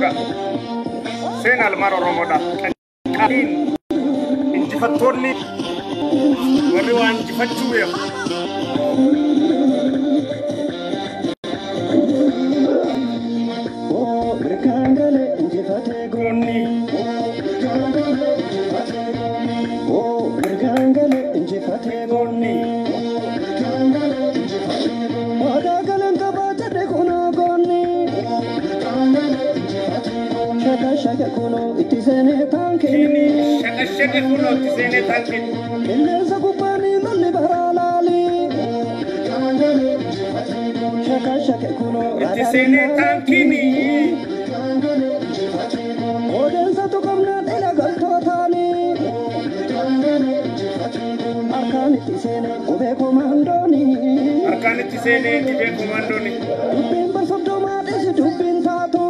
Romoda. Sena Almaro Romoda. Kalin. Injifatoni. Wariwan Injifachuya. Shaka kuno itisene tankini. Shaka kuno itisene tankini. Ilesa kupani lolli baralali. Shaka kuno itisene tankini. Odensa tukamna dela galtotani. Arkan itisene ube komandoni. Arkan itisene ube komandoni. Dubin bersodoma desi dubin satu.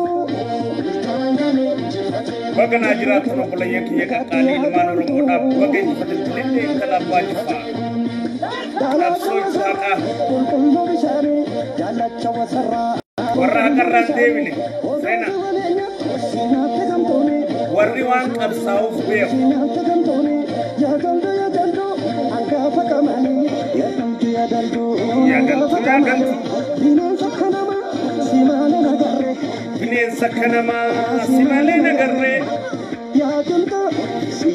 Bagana jirat no kulaya kiya kali ilmano romoda bagai fadilinde kala wajifa nafsu saka warra karran devini sena warri wan qabsau fuya ya gantu Binen sakanama simale nagarre ya junta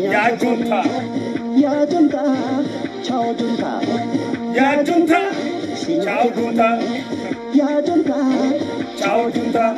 ciao junta ya junta ciao junta ya junta ciao junta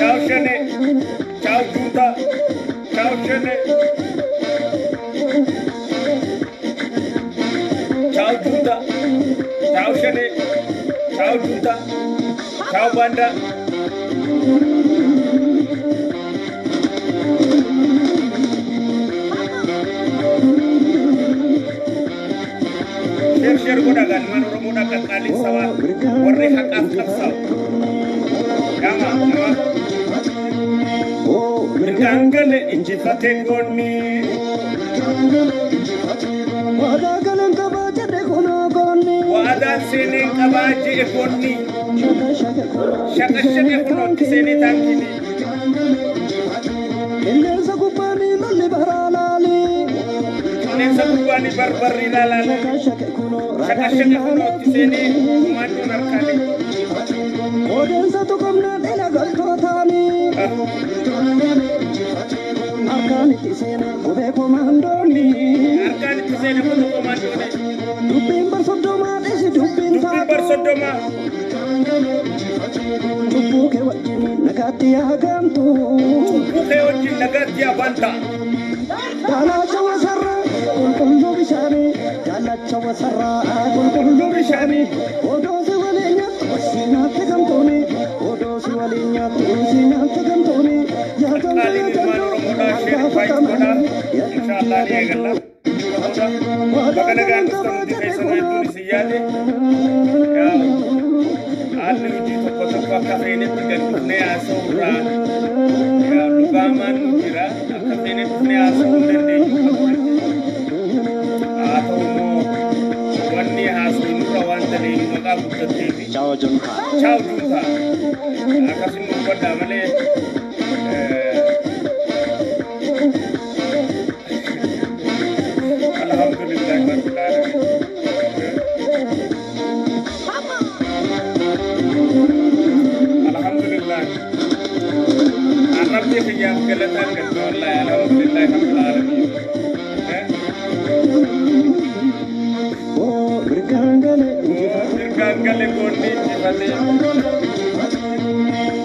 Ciao Shane, ciao Giunta, ciao Shane, ciao Giunta, ciao Shane, ciao Giunta, ciao Banda. Share gunakan Romoda kali sawa warri hak afkasau. Kama Bergangale injifate goni wada galan kabaje de kono goni wada sene kabaje goni shaka kono sene tankini ilesa kupani lolli baralali ilesa kupani barbari lalali shaka kono sene manu narkali odensa tukamna dela galtotani Arkan itisene ube komandoni Dubin bersodoma desi dubin bersodoma Tubuh ke wajin nagati agantu Tubuh ke wajin nagati abanta Dala cawa sarra kulkullu bishani Dala cawa sarra kulkullu bishani Odo si walinya sina tegantoni Odo si walinya sina tegantoni Ya kali ni manu romoda share fight koda inshallah ni galla bagana gan kustam di faisana Indonesia ya allu ji to ko cafe ne pigan ne asura ya lugaman kira cafe ne ne asura de ato mo wanni hasu rawan tani maka butte Ciao junta akasin mo pada male Alhamdulillah. Arab dia yang kelihatan kan Allah alhamdulillah rabbil alamin. Oh bergangale goni jifate.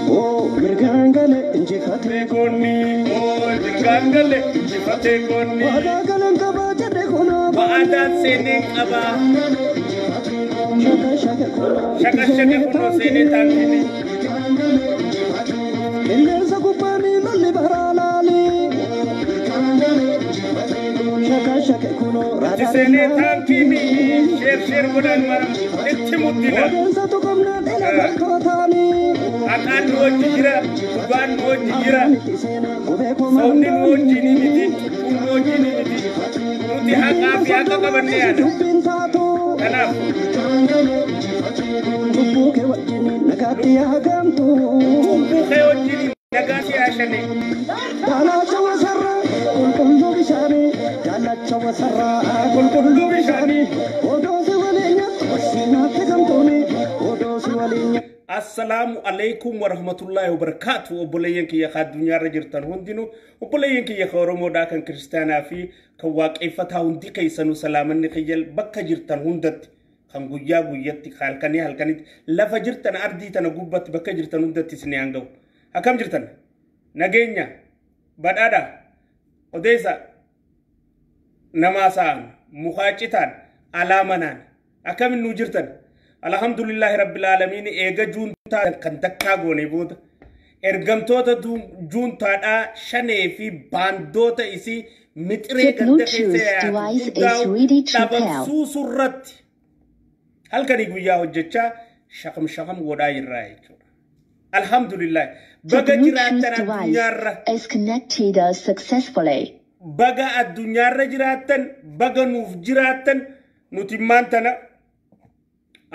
Oh bergangale jifate goni. Oh bergangale jifate goni. Wada galan kabaje de kono wada sene kaba. Shaka kono sene tankini. Ilesa kupani lolli baralali itti seenee taankii sheer godhan mara itti muddina. Haqaan nu wajji jira, dhugaan nu wajji jira, sobni nu wajjin miti, cubbuun nu wajjin miti. Nuti haqaa fi haqa qabannee yaada. Kanaaf cubbuu kee wajjin nagaatti yaashane. Jaalacha wasarra qulqulluu bishaanii, jaalacha wasarra qulqulluu bishaanii. Odoo si waliin nyaattu sinaatti gamtooni, odoo si waliin nyaattu. Assalamu alaikum warahmatullahi wabarakatuh. Obboleeyyan kiyya addunyaarra jirtan hundinuu, obboleeyyan kiyya Oromoodhaa kan kiristaanaa fi kan waaqeffataa hundi keessanuu salaamanni kiyya bakka jirtan hundatti kan guyyaa guyyatti halkanitti lafa jirtan ardii tana gubbatti bakka jirtan hundatti isin hanga'u. Akkam jirtan? Nageenya, badhaadha, odeessa, namaasaan, muhaacitaan, alaamanaan akkamin nu jirtan? Alhamdulillahi rabbil alamin eega junta kan takka goone booda ergamtoota juntaadhaa shanee fi baandoota isii mixiree ganda keessaa surratti halkanii guyyaa hojjechaa shaqam godhaa jirraa jechuudha. Alhamdulillah baga jiraattan addunyaarra baga addunyaarra jiraattan baga nuuf jiraattan nuti maantana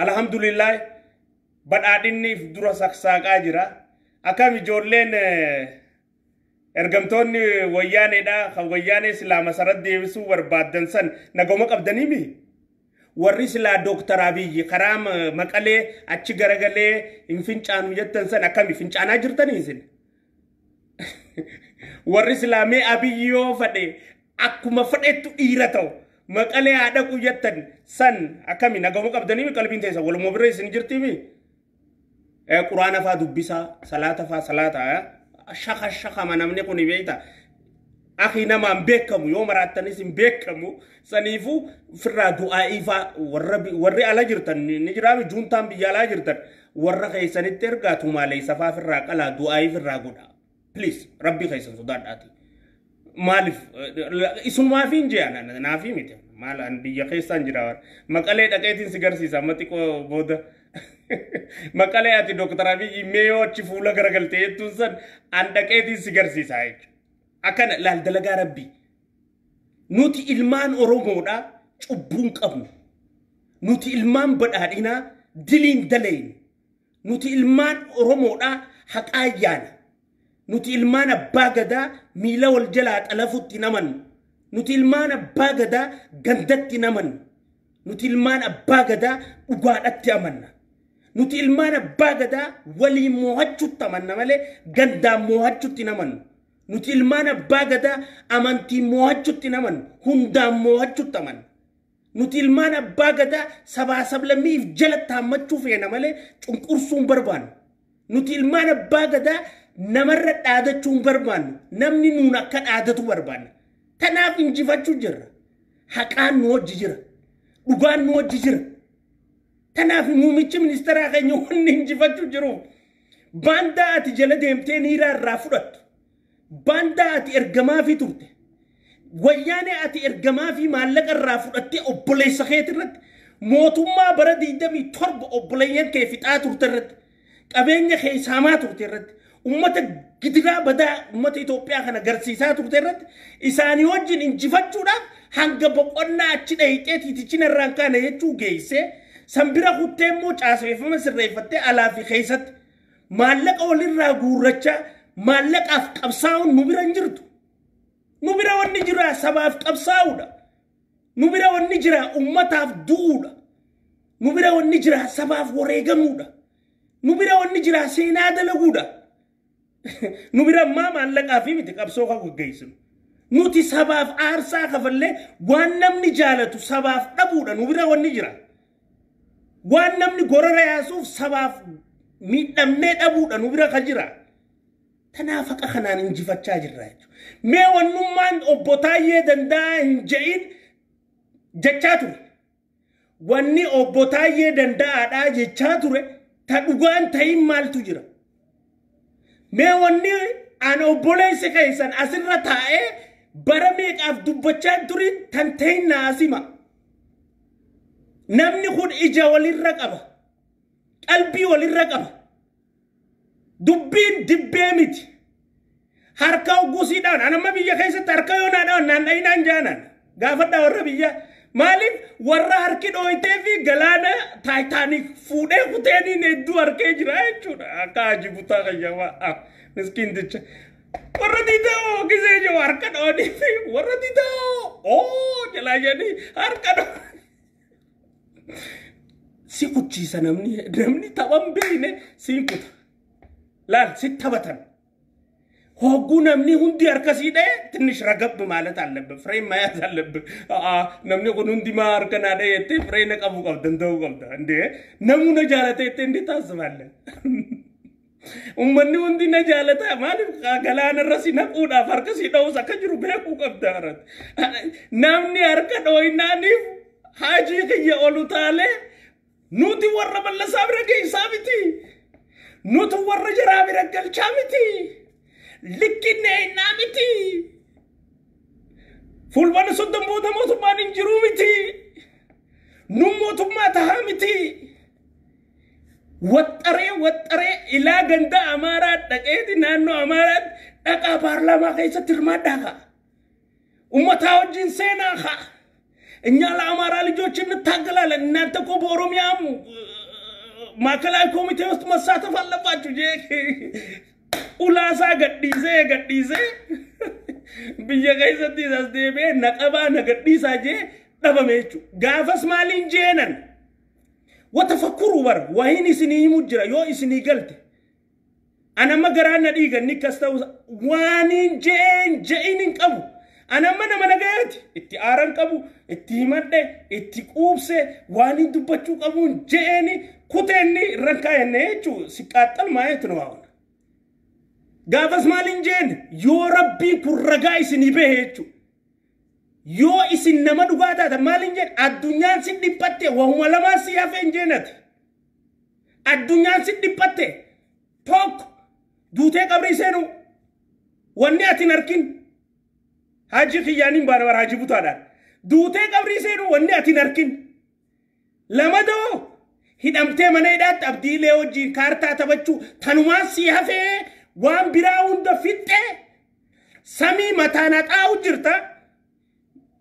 Alhamdulillah badhaadhinni dura saaqaa jira. Akkam ijoolleen ergamtoonni wayyaaneedha kan wayyaanee silaa masarat deebisuu barbaadan san nagoma qabdaniimi. Warri silaa Dr. Abiy karaa Maqalee achi garagalee hin fincaanu jettan san akkami fincaanaa jirtanii isin? Warri silaa mee Abiy yoo fadhe akkuma fadheettu dhiira ta'u. Maqalee haadha quyattan san akkami nagama qabdanii qalbiin teessa walumaa bira isin jirtimi. Quraana faa dubbisaa, salaata faa salaata, shaka manamni kun beekta. Akhi namaan beekamu yoo maraattanis hin beekamu saniifuu firraa du'aa'ii faa warri ala jirtan ni jiraami juuntaan biyya alaa jirtan warra keessanitti ergaatu maalee safaa firraa qalaa du'aa'ii firraa godha. Please rabbi keessan sodaadhaati. Maalif isumaa fi injiyaan naafi miti maalaan biyya keessaan jira Maqalee dhaqeetiin si garsiisa matiqoo booda Maqalee ati Dr. Abiy meeyoo achi fuula garagaltee jettuun san an dhaqeetiin si garsiisa jechuudha. Akkana laal dalagaa rabbii nuti ilmaan Oromoodha cubbuun qabnu nuti ilmaan badhaadhinaa diliin dalaynu nuti ilmaan Oromoodha haqaa ayyaana. Nuti ilmaan abbaa gadaa miila wal jalaa xalafutti namannu. Nuti ilmaan abbaa gadaa gandatti namannu. Nuti ilmaan abbaa gadaa dhugaadhatti amanna. Nuti ilmaan abbaa gadaa waliin mo'achuutti amanna malee gandaan mo'achuutti namannu. Nuti ilmaan abbaa gadaa amantii mo'achuutti namannu. Hundaan mo'achuutti amanna. Nuti ilmaan abbaa gadaa sabaa sablammiif jalatti hammachuu feena malee cunqursuun barbaannu. Nuti ilmaan abbaa gadaa namarra dhaadachuun barbaannu namni nuun akka dhaadatu barbaanna. Tanaaf injifachuu jirra. Haqaan nu wajji jira. Dhugaan nu wajji jira. Tanaaf muummichi ministeeraa keenya wanni injifachuu jiru. Baandaa ati jala deemtee niiraa irraa fudhattu. Baandaa ati ergamaa fi turte. Wayyaanee ati ergamaa fi maallaqa irraa fudhattee obboleessa keetii irratti mootummaa bara 27 obboleeyyan kee fixaa turte irratti qabeenya kee saamaa turte irratti ummata gidiraa badaa ummata Itoophiyaa kana garsiisaa turte irratti isaanii wajjin injifachuudhaaf hanga boqonnaa achi dhayixee tiitichina irraan kaana jechuu geessee sanbira kuttee immoo caaseffama sirreeffattee alaa fi keessatti maallaqa walirraa guurrachaa maallaqaaf qabsaa'uun nu bira hin jirtu. Nu bira wanni jira sabaaf qabsaa'uudha. Nu bira wanni jira ummataaf du'uudha. Nu bira wanni jira sabaaf wareegamuudha. Nu bira wanni jira seenaa dalaguudha. Nu bira ammaa maallaqaa fi miti qabsoo kan gaggeessinu. Nuti sabaaf aarsaa kafallee waan namni jaalatu sabaaf dhabuudha. Nu bira wanni jira. Waan namni gorora yaasuuf sabaaf miidhamnee dhabuudha. Nu bira kan jira. Tanaaf haqa kanaan injifachaa jirra jechuudha. Mee wannummaan obbo Taayyee Danda'a hin je'in jechaa ture. Wanni obbo Taayyee Danda'aadhaa jechaa ture ta dhugaan ta'in maaltu jira. Mee wanni aan obboleessi keessan asirra taa'ee bara meeqaaf dubbachaa turin tan ta'in naasima. namni kun ija walirra qaba qalbii walirra qaba dubbiin dibbee miti harka ugusiidhaan anamma biyya keessatti harka yoonaadhaan naanna'inaan jaanan gaafadhaa warra biyya maaliif warra harki dhooytee fi galaana taayitaanik fuudhee kuteeniin hedduu harkee jira jechuudha akka ajibutaa qayyamaa miskiinticha warra ditoo gisee jiru harka dhoonii fi warra ditoo jalaa jedhanii harka dhoonii si kuchiisa namni taphan beeyne siin kuta laal si taphatan hogguu namni hundi harkasii dha'e tinnish ragabbi ማለት አለብህ ፍሬም መያዝ አለብህ namni kun hundi maa harkanaa dha'e jettee ፍሬነ qabu qabda danda'uu qabda እንዴ namuna jaalate jettee እንዴት ታስባለህ ummanni hundi na jaalata maaliif galaana irra si naquudhaaf harkasii dha'uus akka jiru beekuu qabda harat namni harka dhooyinaaniif haajii kiyya olu taalee nuti warra ballasaa bira geessaa miti nuti warra jaraa bira galchaa miti likkine namiti fulbana soddon booda mootummaan hin jiru miti nu mootummaa tahaa miti waxxaree ilaa ganda amaaraa dhaqeeti naannoo amaaraa dhaqaa paarlaamaa keessatti hirmaadhaa ka ummataa wajjin seenaa ka እኛ ለአማራ ልጆች እንታገላለን እናንተ እኮ በኦሮሚያም ማዕከላዊ ኮሚቴ ውስጥ መሳተፍ አለባችሁ ኡላሳ ገዲሴ ብየገይሰቲ ዘስዴቤ ነቀባ ነገዲሳ ጄ ደበሜቹ ጋፈስ ማሊን ጄነን ወተፈክሩ በር ወይኒ ስኒ ሙጅራ ዮ እስኒ ገልተ انا ما قرانا ديغا نيكستو وانين جين قبو انا من قالت اتي ارن قبو اتي مده اتي قوبسه وانين دبچو قبو جيني كوتني رنكاينيچو سيقاتل مايت نو اون غافس مالين جين يو ربي كرغاي سني بهچو يو اسن نما دغاتا مالين جين الدنيا سيديبته وهم لما سيافن جنت الدنيا سيديبته توك دوتي قبري سينو وني اتنركين حاجي خيانين باربار حاجي بوتادا دوتي قبري سينو وني اتنركين لما دو هدمتي منيدات ابدي لوجي كارتا تبچو تنما سيافه وان براون دفته سمي متانات او جرتا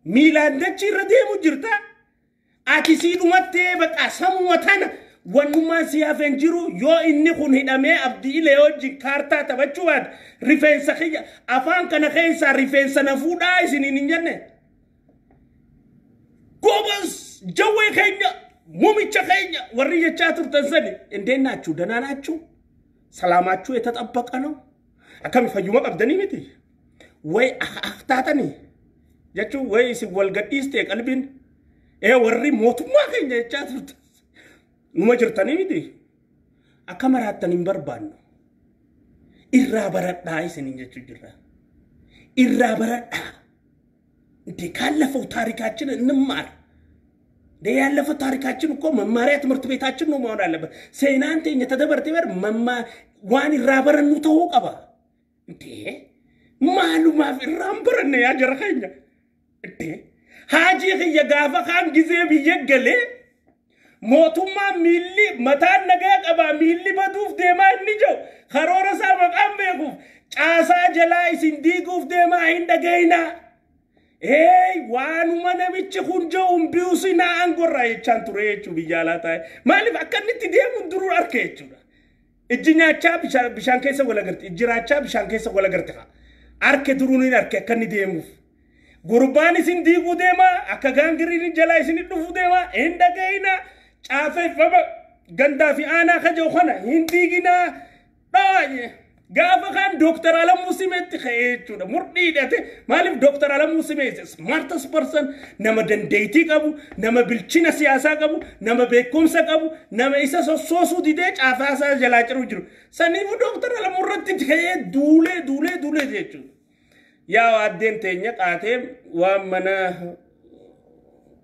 ميلان دچي رديمو جرتا اتي سيدو متي بقى سمو متانا ونما سيافن جيرو يو اني خون هدامي ابدي لوجي كارتا تبچواد ريفنس خيا افان كان خيسا ريفنس نفودا سنين نجنه كوبس جوي خيا موميچ خيا وريه چاتر تنسدي انديناچو دناناچو سلاماچو يتطبق ነው አከም ፈዩማ ቀብደኒ ምቲ ወይ አፍታተኒ ያቹ ወይ ሲወልገዲስቴ ቀልቢን ወሪ ሞቱማ ከኛ ቻትር numajertani miti akamaratan imbarban irra barada isinin jechu jirra irra barada እንዴ ካለፈው ታሪካችን እንማር de ያለፈው ታሪካችን እኮ መማሪያ ትምህርት ቤታችን ነው መሆን አለበት ሰይናንተኛ ተደበርተ በር መማ ዋን ይራበረኑ ተወቀባ እንዴ ማሉ ማፍራምበረነ ያጀርኸኛ እንዴ ሃጂ የጋፋ ካን ጊዜ ቢየገለ موتوما ميلي متان نجا قبا ميلي بدوف ديما نيجو خرورسا مقام بيقوف چاسا جلاي سنديقوف ديما هندگينا وانو مناميچ خونجو امبيوسينا انگورا يچان توريچو بيجالاتا مالي فاكنتي ديمو درور اركيچو اجنياچا بشان كيسا ولا گرت اجراچا بشان كيسا ولا گرت اركه درونين اركه كن ديمو غرباني سنديقو ديما اكا گانگري جلاي سندفو ديما هندگينا عافي فما غندا في انا خجو خنا هندينا باي غافا خان دكتور على موسمت خيچو مردي دته مالف دكتور على موسمت سمارتس پرسن نما دنديتي قبو نما بلچنا سياسا قبو نما بكومسا قبو نما ايسا سوسو ديده عافاسا جلاچرو جرو سنيو دكتور على مرتي خي دوله ديچو يا وادين تنيا قاته ومنا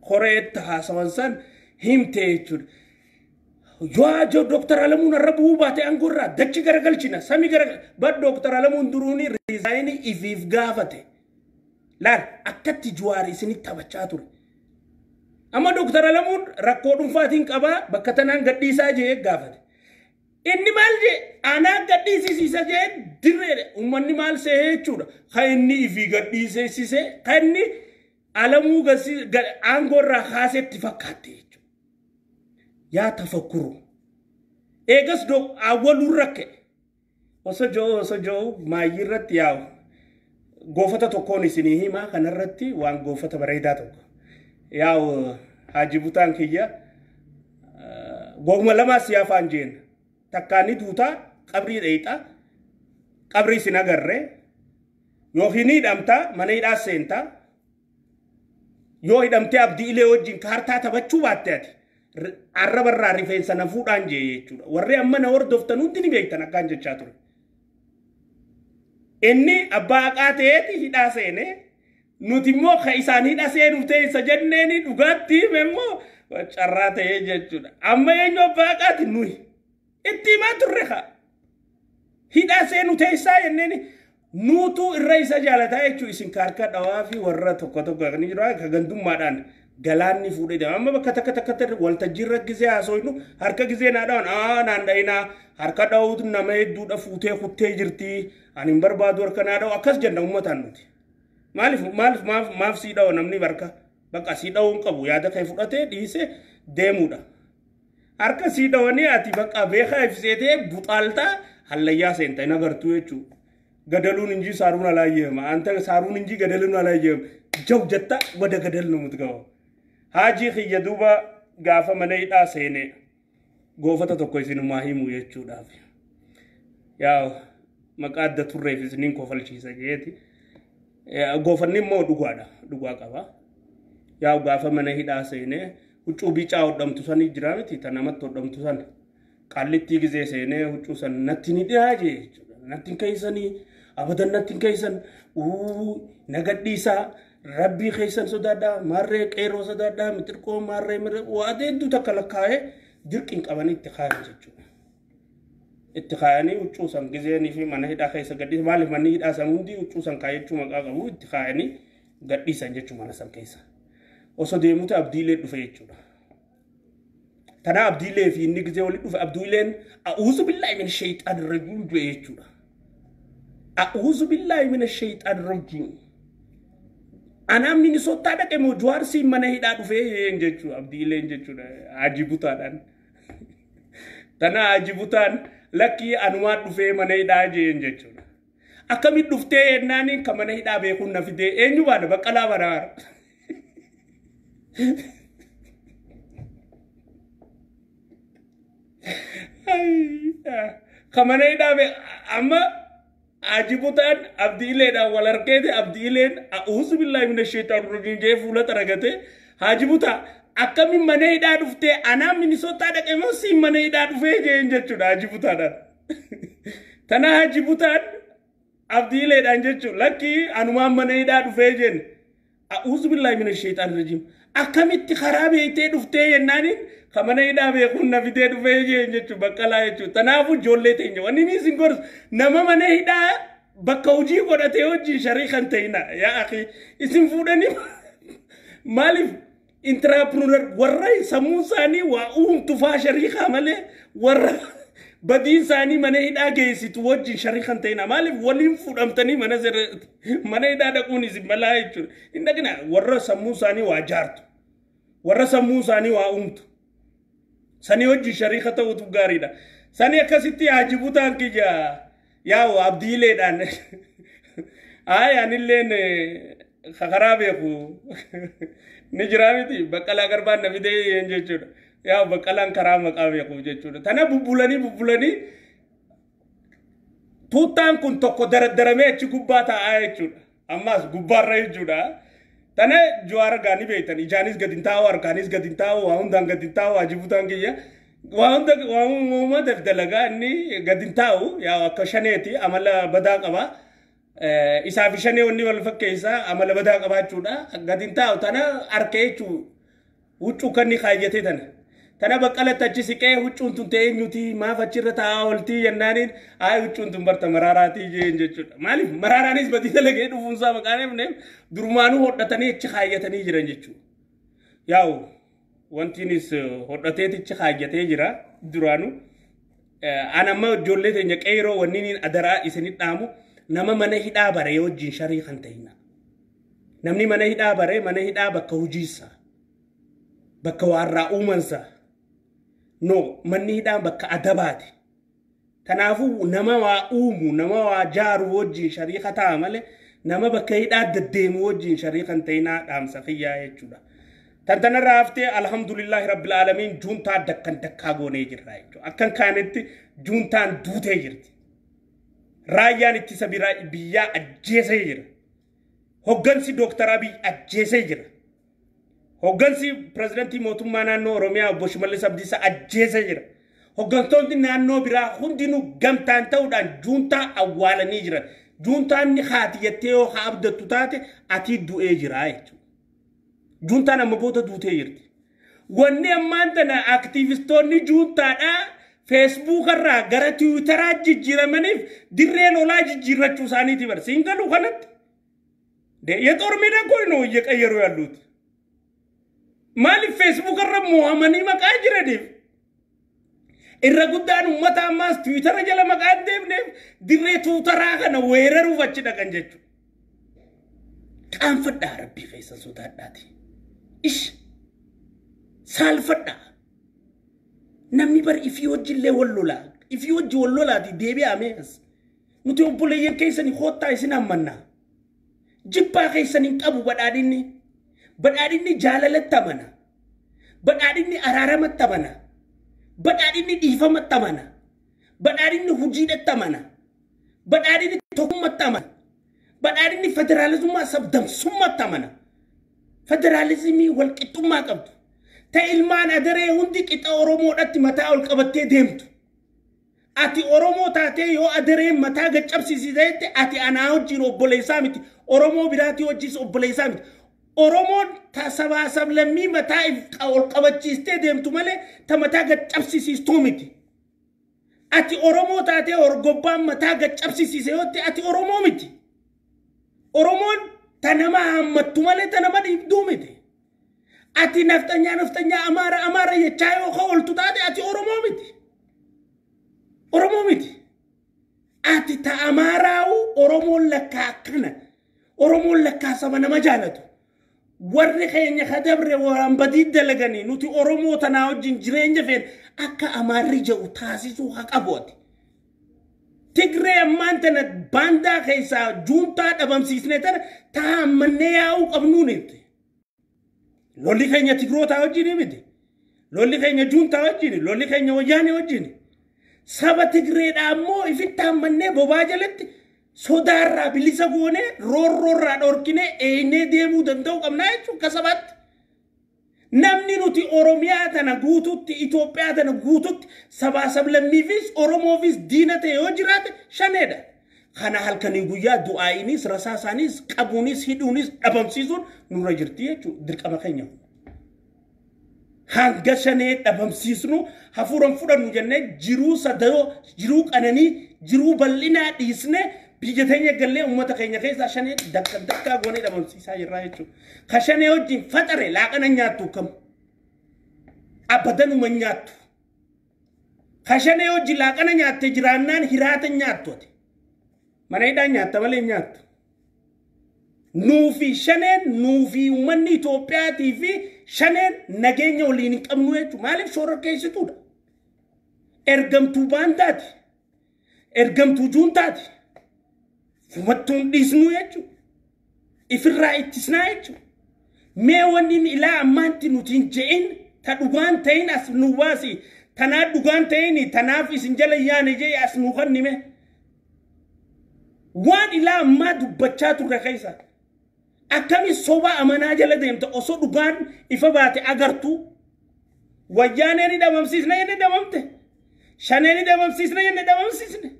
خريت حسنسن همتيچو جو دكتور علمون ربو باتي انغورا دچ گرگلچنا سمي گرگ بد دكتور علمون دروني ريزاين ايفيف غافته لا اكتي جواري سني تبچاتور amma doktora lamuun rakkoo dhuunfaatiin qabaa bakka tanaan gadhiisaa jee gaafate inni maal jee anaa gadhiisisiisa jee dirree ummanni maal see jechuudha kan inni ifi gadhiisisiise kan inni alamuu aangorraa haasetti fakkaate jechuudha yaa tafakkuru eegas awwaluu rakke osoo joo maayirratti yaa'u goofata tokkoon isinii himaa kanarratti waan goofata bareedaa tokko yaa'u Haji Butaan kiyya gooma lama siyaafaan jeen takkaani duutaa qabrii dheeyxaa qabrii sin agarree yoo hin hidhamtaa mana hidhaa seentaa yoo hidhamtee abdii ilee wajjin kaartaa taphachuu baatte ati arrabarraa rifeensa na fuudhaan jee jechuudha warri amma na hordoftan hundi ni beektan akkaan jechaa ture inni abbaa qaateeti hidhaa seene nuti immoo ka isaan hidha seenuuf ta'e isa jenneeni dhugaatti immoo carraa ta'ee jechuudha amma eenyu abbaa qaati nuyi itti himaa turre ka hidha seenu teessaa jenneeni nuutu irra isa jaalataa jechuu isin kaarkaa dhawaa fi warra tokko kan jiru ka gandummaadhaan galaanni fuudhee amma bakka takka waltajjii irra gisee haasoynu harka gisee naadhaan naan dhayinaa harka dhawuutu nama hedduudha fuutee kuttee jirti ani hin barbaadu harka naadhawu akkas jenna uummataan nuti maaf sii dhawu namni barka bakka sii dhawuun qabu yaada kee fudhatee dhiise deemuudha harka sii dhawanii ati bakka beekaa ibseetee buxaaltaa hallayyaa seenta hin agartuu jechuudha gadaluun inji saaruun alaayyeema anta saaruun inji gadaluun alaayyeema jaw jetta wada gadal numut gawa Haji khiyya duba gaafa mana hidhaa seene goofata tokko isinumaa himu jechuudhaaf yaa maqaa adda turreef isiniin kofalchiisa jeeti goofanni immoo dhugaa qaba yaa gaafa mana hidhaa seene huccuu bicaa hodhamtu sanii jira miti ta namatti hodhamtu san qallitti gizee seene huccuu san natti ni dhiyaa jechuudha natti keessanii abadan natti keessan nagadhiisaa Rabbi khaysan sodada marre qeero sodada mitirko marre waade du takalakae dirqin qabani ittikhayani jechuudha ittikhayani uccuusan gizeeni fi mana hidha khaysa gadis malif manni hidha samundi uccuusan kaayechuu maqaa qabu ittikhayani gadhiisan jechuu mana san keessa osoo deemuta abdiilee dhufe jechuudha tana abdiilee fi inni gizee wali dhufe abdiileen a'uuzu billahi min shaytaanir rajiim jechuudha a'uuzu billahi min shaytaanir rajiim Ana mini sotta da ke mo juar si mana hidha dhufe jechu abdiilee jechuudha Haji Butaadhaan tana Haji Butaan lakki anumaa dhufe mana hidhaa jechuudha akkamitti dhuftee ennaani ka mana hidhaa beekuun na fide eenyu baada baqqalaa baraar ka mana hidhaa amma Haji Butaan abdiileedhaan wal harkeete abdiileen a'uuzu billahi minash shaytaanir rajiim jee fuula taragate Haji Butaa akkamiin mana hidhaa dhuftee anaa Minisootaa dhaqee moo si mana hidhaa dhufee jeen jechuudha Haji Butaadhaan tana Haji Butaan abdiileedhaan jechuudha lakki anumaan mana hidhaa dhufee jeen a'uuzu billahi minash shaytaanir rajiim akkamitti karaa beektee dhuftee yennaaniin ka mana hidhaa beekuun na fidee dhufee jeen jechuudha baqqalaa jechuudha tanaafu ijoollee teenya wanni ni isin gorsu nama mana hidhaa bakka hojii godhatee hojii shariikan ta'ina yaa akhi isin fuudhanii maaliif intrapreneur warra sammuu isaanii waa uumtufaa shariikaa malee warra badii isaanii mana hidhaa geessitu wajjin shariikan ta'ina maaliif waliin fuudhamtanii mana hidhaa dhaquun isin balaa jechuudha hin dhaqina warra sammuu isaanii waa jaartu warra sammuu isaanii waa uumtu sani wajjin shariika ta'utu gaariidha sani akkasitti Haji Butaan kiyya yaa abdiileedhaan anilleen karaa beeku ni jira miti baqqalaa garbaan na fidee jechuudha yaa baqqalaan karaa maqaa beeku jechuudha tana bubbulanii tuutaan kun tokko daradaramee achi gubbaa taa'aa jechuudha ammaas gubbaarra jechuudha tana juara gani beektan ijaanis gadin taa'u harkaanis gadin taa'u waa hundaan gadin taa'u Haji Butaan kiyya waa uumama daldalagaa inni gadin taa'u yaa akka shaneeti amala badaa qaba isaa fi shanee wanni wal fakkeessa amala badaa qabaachuudha gadin taa'u tana harka jechuu huccuu kanni kaayyatee tana baqqalatti achi siqee huccuun tun ta'ee nyuti maaf achirra taa'aa oltii jennaaniin huccuun tun barta maraaraatii jeen jechuudha maaliif maraaraanis badii dalagee dhufuunsaa maqaan eebneef durumaanuu hodhatanii achi kaayyatanii jiran jechuudha yaa'u wantinis hodhateetichi haajjatee jira duraanu ana ma ijoollee teenya qeeroo wanniin adaraa isinit dhaamu nama mana hidhaa bare wajjin sharii kan ta'ina namni mana hidhaa bare mana hidhaa bakka hojiisa bakka warraa uumansa no manni hidhaa bakka adabaati tanaafu nama waa uumu nama waa jaaru wajjin sharii kataa male nama bakka hidhaa deddeemu wajjin sharii kan ta'ina dhaamsa khiyyaa jechuudha tantana raafte alhamdulillah rabbil alamin junta dakkan dakka goone jirra jechuudha akkan kaanetti juntaan duutee jirti raayyaan itti sabira biyyaa ajjeesee jira hoggansi Dr. Abiy ajjeesee jira hoggansi presidenti mootummaa naannoo Oromiyaa Obbo Shimallis Abdiisaa ajjeesee jira hoggantoonni naannoo biraa hundinuu gamtaan ta'uudhaan juntaa awwaalanii jiran juntaan ni haatiyattee yoo abdattu taate ati du'ee jira jechuudha juntaan amma booda duutee jirti wanni ammaan tana aktivistoonni juntaadha Facebook irraa gara Twitter jijjiiramaniif dirree lolaa jijjiirrachuu isaaniiti bar singalu kanatti de yetormida koino yeqayru yalut mali Facebook irra muhammani maqaa jiradif irra guddaan ummata ammas Twitter jala maqaa deemneef dirree Twitter kana weeraruuf achi dhaqan jechu qaanfadha rabbi feessa sodaadhaati ish salfadha namni bar ifi wajjillee wallola ifi wajji wallolaati deebi'ame as nuti obboleeyyan keessani hoottaa isin ammanna jibbaa keessani qabu badhaadhinni jaalalatti amana badhaadhinni araaramatti amana badhaadhinni dhiifamatti amana badhaadhinni hujiidhatti amana badhaadhinni tokkummatti amana badhaadhinni federaalizummaa sabdamsummatti amana federalizimii walqixxummaa qabdu ta ilmaan adaree hundi qixa oromoodhatti mataa ol qabattee deemtu ati oromoo taatee yoo adaree mataa gaccabsiisiteetti ati anaa wajjin obboleessaa miti oromoo biraatii wajjis obboleessaa miti oromoon ta sabaa sablammii mataa ol qabachiistee deemtu malee ta mataa gaccabsiistuu miti ati oromoo taatee orgobbaan mataa gaccabsiisise yootti ati oromoo miti oromoon ta nama hammattu malee ta nama dhiibduu miti ati naftanya amara yechaayo khawaltu taate ati oromoo miti ati ta amaraa'u oromoo lakkaa kana oromoo lakkaa saba nama jaalatu warri keenya khadabre waan badii dalaganii nuti oromoo tanaa wajjin jireenya feen akka amarri jedhu taasisuu haqabooti Tigray ammaan tana baandaa keessaa juntaa dhabamsiisne tana taa mannee yaa'uu qabnuunitti lolli keenya tigroota wajjin miti lolli keenya juntaa wajjin lolli keenya wayyaanee wajjin saba Tigreedha ammoo ifittaa mannee bobaa jalatti sodaarraa bilisa goone roorroorraa dhorkine eenee deemuu danda'u qabnaa jechuun kasabaatti namni nuti Oromiyaa tana guututti Itoophiyaa tana guututti sabaa sablammiifis Oromoofis diina ta'e yoo jiraate shaneedha kana halkanii guyyaa du'aa'inis rasaasaanis qabuunis hidhuunis dhabamsiisuun nurra jirti jechuudha dirqama keenya hanga shanee dhabamsiisnu hafuuran fudhannu jennee jiruu sadayoo jiruu qananii jiruu bal'inaa dhiisne biyya teenya gallee ummata keenya keessaa shanee dakka goonee dhabamsiisaa jirra jechuudha ka shanee wajjin faxare laaqana nyaattu kam abadanuma nyaattu ka shanee wajjin laaqana nyaatte jiraannaan hiraata nyaattu ati mana hidhaa nyaatta malee nyaattu nuufi shaneen nuufi ummanni Itoophiyaatii fi shaneen nageenya waliin hin qabnu jechuudha maaliif shoora keessituudha ergamtuu baandaati ergamtuu juuntaati fumattuun dhiisnuu jechuudha ifirraa ittisnaa jechuudha mee wanni ilaa ammaanti nutiin je'in ta dhugaan ta'in as nu baasi tanaa dhugaan ta'in tanaaf isin jala yaane jee as nu kannime waan ilaa ammaa dubbachaa turre keessa akkami soba amanaa jala deemta osoo dhugaan ifa baate agartu wayyaanee ni dhabamsiisna yenne dhabamte shanee ni dhabamsiisna yenne dhabamsiisne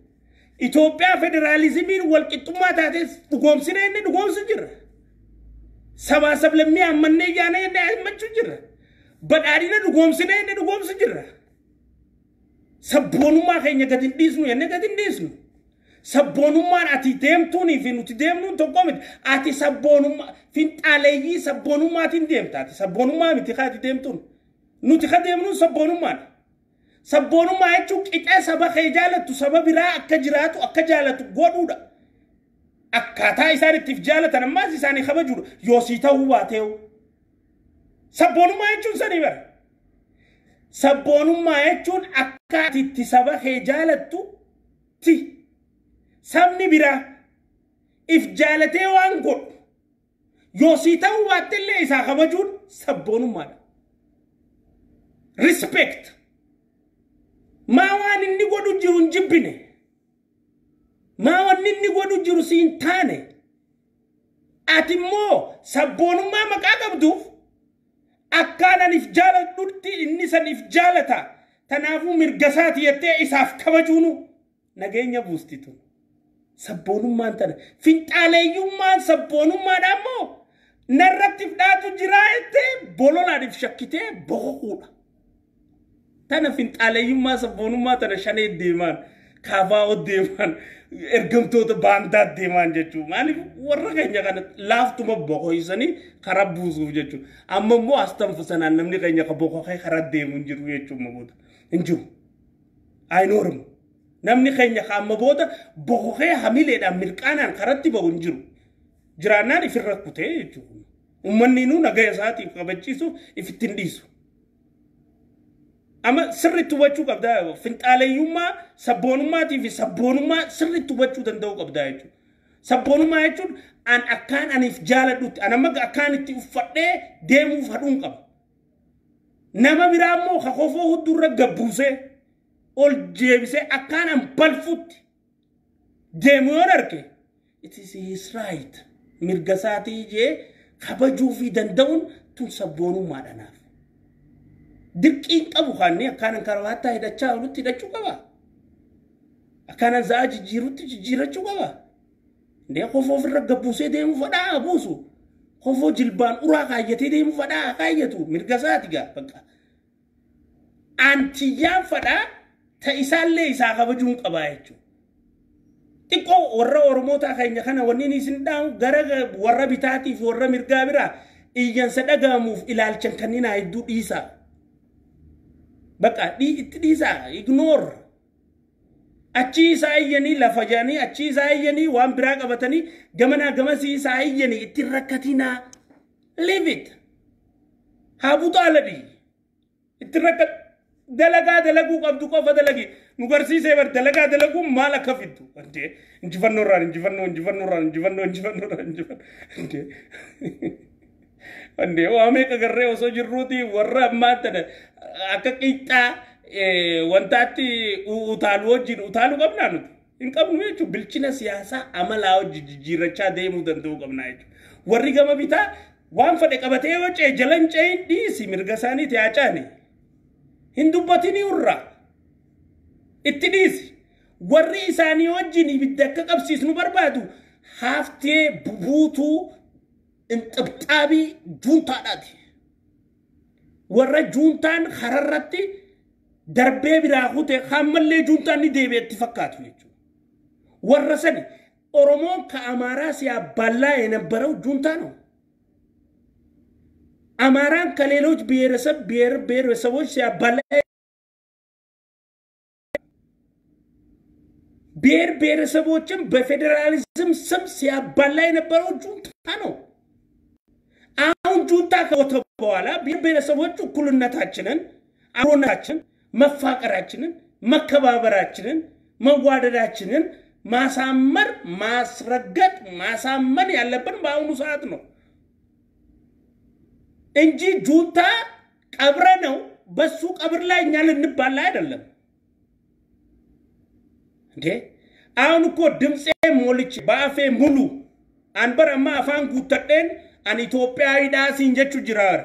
Itoophiyaa federalizimiin walqixxummaa taates dhugoomsina yenne dhugoomsu jirra sabaa sablammii ammannee jaana yenne ammachuu jirra badhaadhina dhugoomsina yenne dhugoomsu jirra sabboonummaa keenya gad hin dhiisnu yenne gad hin dhiisnu sabboonummaan ati deemtuunii fi nuti deemnuun tokko miti ati sabboonummaa finxaaleeyyii sabboonummaatiin deemta ati sabboonummaa miti ati deemtuun nuti kadeemnu sabboonummaan sabboonummaa jechuun qixee saba kee jaalatu saba biraa akka jiraatu akka jaalatu godhuudha akkaataa isaan ittiif jaalatan ammaas isaanii kabajuudha yoo sii ta'uu baateewu sabboonummaa jechuun sanii bara sabboonummaa jechuun akkaataa itti saba kee jaalattu ti sabni biraa if jaalatee waan godhu yoo sii ta'uu baattillee isaa kabajuun sabboonummaadha respect maa waan inni godhu jiru hin jibbine maa waan inni godhu jiru si hin taane ati immoo sabboonummaa maqaa qabduuf akkaanan if jaaladhutti inni san if jaalata tanaafuu mirgasaati jettee isaaf kabajuunu nageenya buustitu sabboonummaan tana finxaaleeyyummaan sabboonummaadha ammoo narratti fudhaatu jiraa jettee bololaadhiif shakkitee boqoquudha tana finxaaleeyyummaa sabboonummaa tana shanee deemaan kaafaa deemaan ergamtoota baandaa deemaan jechuudha maaliif warra keenya kana laaftuma boqoysanii karaa buusuuf jechuudha amma immoo astanfasanaan namni keenya ka boqoqee karaa deemu hin jiru jechuudha magoota hin jiru ayinoormu namni keenya ka amma booda boqoqee hamileedhaan mirqaanaan karatti bahu hin jiru jiraannaan ifirra kutee jechuudha ummanni inuu nagaya isaatiif kabachiisuuf ifittiin dhiisu ama sirriitti hubachuu qabdaa finxaaleeyyummaa sabboonummaatiif sabboonummaa sirriitti hubachuu danda'uu qabdaa jechuudha sabboonummaa jechuun an akkaan aniif jaaladhutti an amma akkaan itti uffadhee deemuuf hadhuun qaba nama biraa immoo ka kofoo huddurra gabbuusee ol jeebisee akkaan an balfutti deemu yoon arge it is his right mirga isaatii jee kabajuu fi danda'uun tun sabboonummaadha naaf dirqiin qabu kanne akkaanan karawaattaa hidhachaa olutti hidhachuu qaba akkaanan za'a jijjiirutti jijjiirachuu qaba ndee kofoo ofirra gabbuusee deemuu fadhaa buusu kofoo jilbaan uraa kaayyatee deemuu fadhaa kaayyatu mirga isaati gaa bakka antiyyaan fadhaa ta'isaallee isaa kabajuun qabaa jechuudha xiqqoo warra ormoota keenya kana wanni isin dhaa'u gara warra bitaatiif warra mirgaa biraa iyyansa dhagaamuuf ilaalchan kannina hedduu dhiisaa bakka itti dhiisaa ignore achi isaa iyyanii lafa jaanii achi isaa iyyanii waan biraa qabatanii gamanaa gamasii isaa iyyanii itti rakkatinaa leave it haa buxaaladhi itti rakkat dalagaa dalaguu qabdu qofa dalagi nu garsiisee bar dalagaa dalaguu maal akka fiddu ante injifannoo ande waame kagarree osoo jirruuti warra ammaatana akka qixxaa wantaatti utaalu wajjin utaalu qabnaa nuti hin qabnu jechuudha bilchina siyaasaa amalaa hojii jijjiirrachaa deemuu danda'uu qabnaa jechuudha warri gama bitaa waan fedhe qabatee wacee jalan ce'in dhiisi mirga isaaniiti haa caane hin dubbatini urraa itti dhiisi warri isaanii wajjin ibidda akka qabsiisnu barbaadu haaftee bubuutuu inxibxaabii juuntaadhaati warra juuntaan hararratti darbee biraa kute hammallee juuntaan ni deebi'etti fakkaatu jechuudha warra sani oromoon ka amaaraa siyaa ballaa የነበረው ጁንታ ነው አማራን ከሌሎች ብሔረሰቦች ሲያባላ ብሔረሰቦችን በፌደራሊዝም ስም ሲያባላ የነበረው ጁንታ ነው አሁን ጁንታ ከወጣ በኋላ ብሔረሰቦች እኩልነታችንን አብሮነታችንን መፋቀራችንን መከባበራችንን መዋደዳችንን ማሳመር ማስረገጥ ማሳመን ያለብን በአሁኑ ሰዓት ነው እንጂ ጁንታ ቀብረ ነው በሱ ቀብር ላይ እኛ ልንባላ አይደለም እንዴ አሁን እኮ ድምጼ ሞልቼ ባፌ ሙሉ አንበረማ አፋን ጉተደን አን ኢትዮጵያዊ ዳሲን ጀቹ ጅራር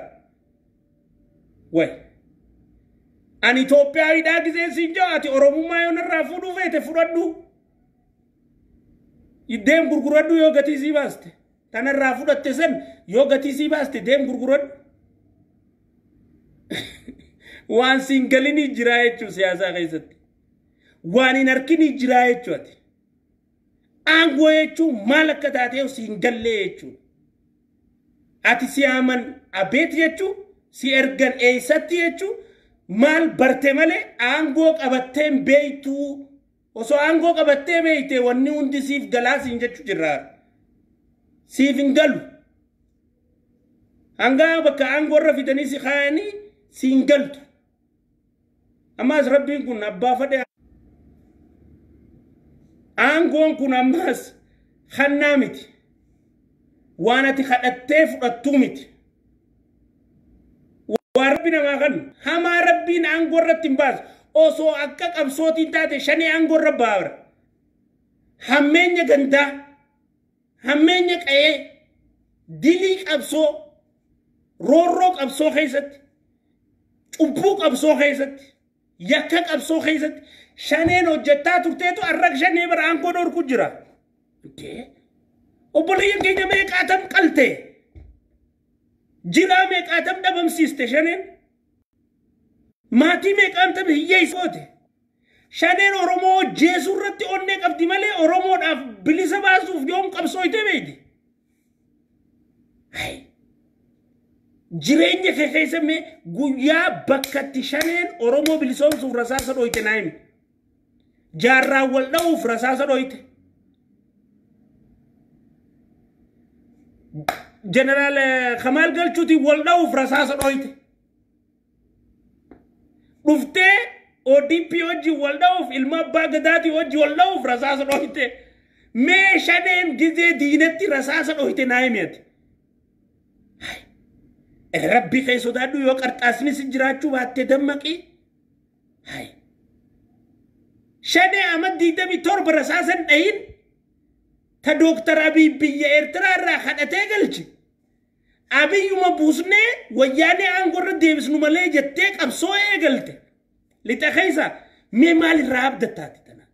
ወይ አን ኢትዮጵያዊ ዳ ጊዜ ሲንጃቲ ኦሮሞማ የሆነራ ፉዱ ፌተ ፍረዱ ይደም ጉርጉረዱ ዮገቲ ሲባስተ ተነራ ፉደተሰን ዮገቲ ሲባስተ ደም ጉርጉረዱ ዋን ሲንገሊኒ ጅራየቹ ሲያሳ ከይሰት ዋኒ ነርኪኒ ጅራየቹ አቲ አንጎየቹ ማለከታቴው ሲንገሌቹ አቲ ሲያመን አቤት የቹ si ergan eessatti jechuun maal barte malee aangoo qabattee beeytu osoo aangoo qabattee beeyte wanni hundi siif galaa siin jechuu jirra siif hin galu hanga bakka aangoo irra fidanii si kaayanii siin galtu ammaas rabbiin kun abbaa fadhe aangoon kun ammaas khannaa miti waan ati kadhattee fudhattuu miti waan rabbi namaa kan hamaa rabbiin aangoo irratti hin baasu osoo akka qabsootiin taate shanii aangoo irra baabra hammeenya gandaa hammeenya qa'ee dilii qabsoo roorroo qabsoo keessatti cubbuu qabsoo keessatti yakka qabsoo keessatti shaneen hojjettaa turteetu arrak shanee bara aangoo dhorku jira obboleeyyan keenya meeqaatam qalte jiraa meeqaatam dhabamsiiste shaneen maatii meeqaatam hiyyeessoote shaneen oromoo jeesuu irratti onnee qabdi malee oromoodhaaf bilisa baasuuf yoom qabsooyte beeydi jireenya kee keessa mee guyyaa bakkatti shaneen oromoo bilisoomsuuf rasaasa dhoyte naa himi jaarraa wal dha'uuf rasaasa dhoyte General Kamal Galchuuti wal dha'uuf rasaasa dhoyte dhuftee ODP hojii wal dha'uuf ilma abbaa gadaatii hojii wal dha'uuf rasaasa dhoyte mee shaneen gizee diinatti rasaasa dhoyte naa himi ati Rabbi kee sodaadhu yoo qarxaasnis jiraachuu baatte dammaqi shanee amaddi dami torba rasaasan dhayin ta Dr. Abiy biyya Eertiraa irraa kadhatee galchi Abiyyuma buusnee wayyaanee aangorra deebisnu malee jettee qabsoo eegalte lixa keessa mee maalirraa abdattaati tana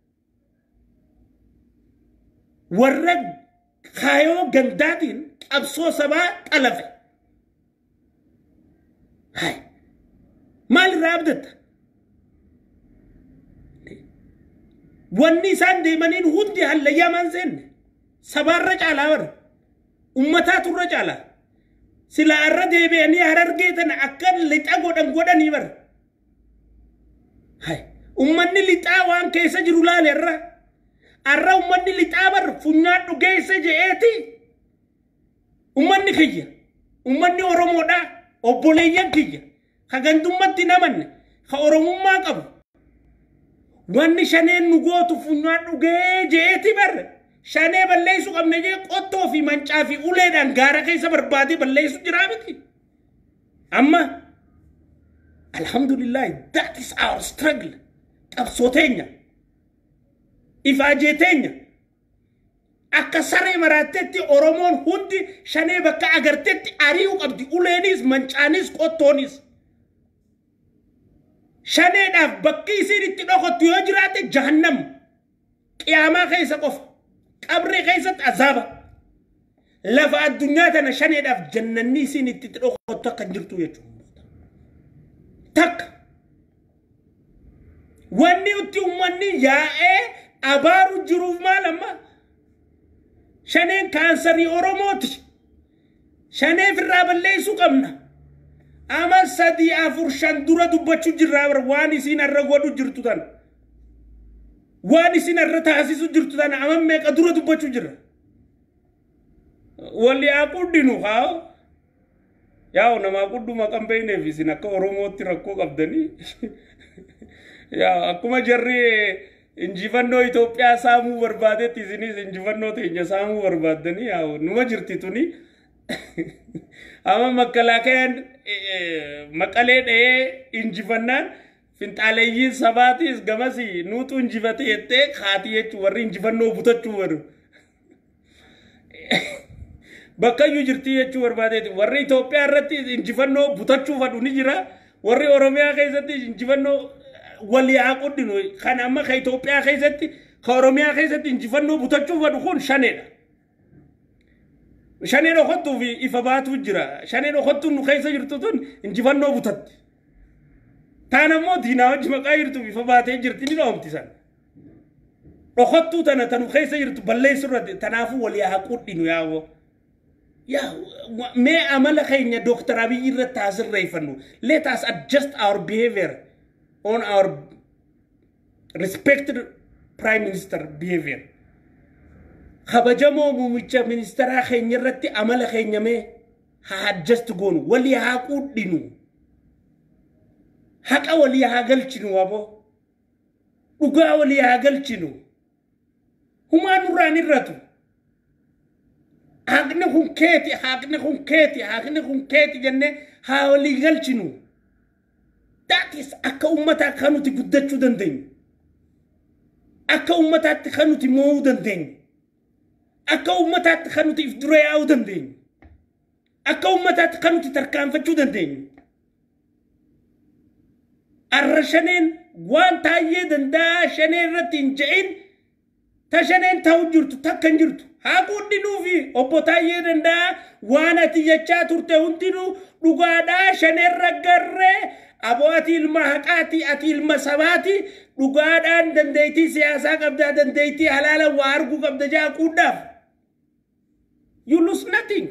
warra kaayoo gandaatiin qabsoo sabaa qalafe maalirraa abdatta wanni isaan deemaniin hundi hallayyamaan seenne sabaarra caalaa bara ummataatu irra caalaa silaa irra deebi'anii harargee tana akka lixa godhanii bara ummanni lixaa waan keessa jiru laale arra ummanni lixaa bar funyaan dhugeessa je'eeti ummanni kiyya ummanni oromoodhaa obboleeyyan kiyya ka gandummatti namanne ka oromummaa qabu wanni shaneen nu gootu funyaan dhugee je'eeti barre shanee balleessu qabne jee qottoo fi mancaa fi uleedhaan gaara keessa barbaadee balleessu jiraa miti amma alhamdulillah that is our struggle qabsooteenya ifaajeeteenya akka saree maraattetti oromoon hundi shanee bakka agartetti ari'uu qabdi uleenis mancaanis qottoonis shaneedhaaf bakki isiin itti dhokottu yoo jiraate jahannam qiyaamaa keessa qofa qabree keessatti azaaba lafa addunyaa tana shaneedhaaf jannanni isiin itti dhokottu akka jirtu jechuudha takka wanni utti ummanni yaa'ee abaaru jiruuf maal amma shaneen kaansarii oromooti shanee firraa balleessuu qabna ama sadii afur shan dura dubbachuu jirraa waan isiin irra godhu jirtu tan waan isiin irra taasisu jirtu tan ama meeqa dura dubbachuu jirra walli aquddinu haa yaa nama aquddu maqan beeyneef isin akka oromootti rakkoo qabdanii yaa akkuma jarri injifannoo Itoophiyaa saamuu barbaadetti isinis injifannoo teenya saamuu barbaaddanii yaa numa jirti tuni ama makalakeen maqalee dhee injifannaan finxaaleeyyiin sabaatis gamasi nuutu injifate jettee kaati jechuu warri injifannoo butachuu waru bakkayyuu jirti jechuu barbaadeeti warri Itoophiyaa irratti injifannoo butachuu fadhu ni jira warri Oromiyaa keessatti injifannoo walii aquddinu kan amma ka Itoophiyaa keessatti ka Oromiyaa keessatti injifannoo butachuu fadhu kun shaneedha shanee dhokottuu fi ifa baatu jira shanee dhokottuun nu keessa jirtu tun injifannoo butatti taan ammoo diinaa wajji maqaa jirtu ifa baatee jirti ni dhoomti san dhokottuu tana tanu keessa jirtu balleessu irratti tanaafuu walii haquudhinu yaawoo يا ما عمل خينا دكتور أبي يرتاز الريفنو let us adjust our behavior on our respected prime minister behavior خبجمو مميتشا minister خينا رتي عمل خينا ما adjust قون ولي هاقود دينو حق ولي هاقل شنو أبو وقا ولي هاقل شنو هما نوراني رتو حقنهم كيتي جنة هاولي غلشنو that is akka ummata kanuti guddachuu dandeenyu akka ummataatti kanuti mo'uu dandeenyu akka ummataatti kanuti if dura yaa'uu dandeenyu akka ummataatti kanuti tarkaanfachuu dandeenyu arra shaneen waan taayee danda'a shaneen irratti hin je'in ta shaneen ta'uu jirtu takka hin jirtu haquuddi nuufi obbo taayee danda'a waan ati jechaa turte hundinuu dhugaadhaa shaneen raggarree aboo ati ilma haqaati ati ilma sabaati dhugaadhaan dandeettii siyaasaa qabdaa dandeettii halaala waa arguu qabda jaaquudhaaf you lose nothing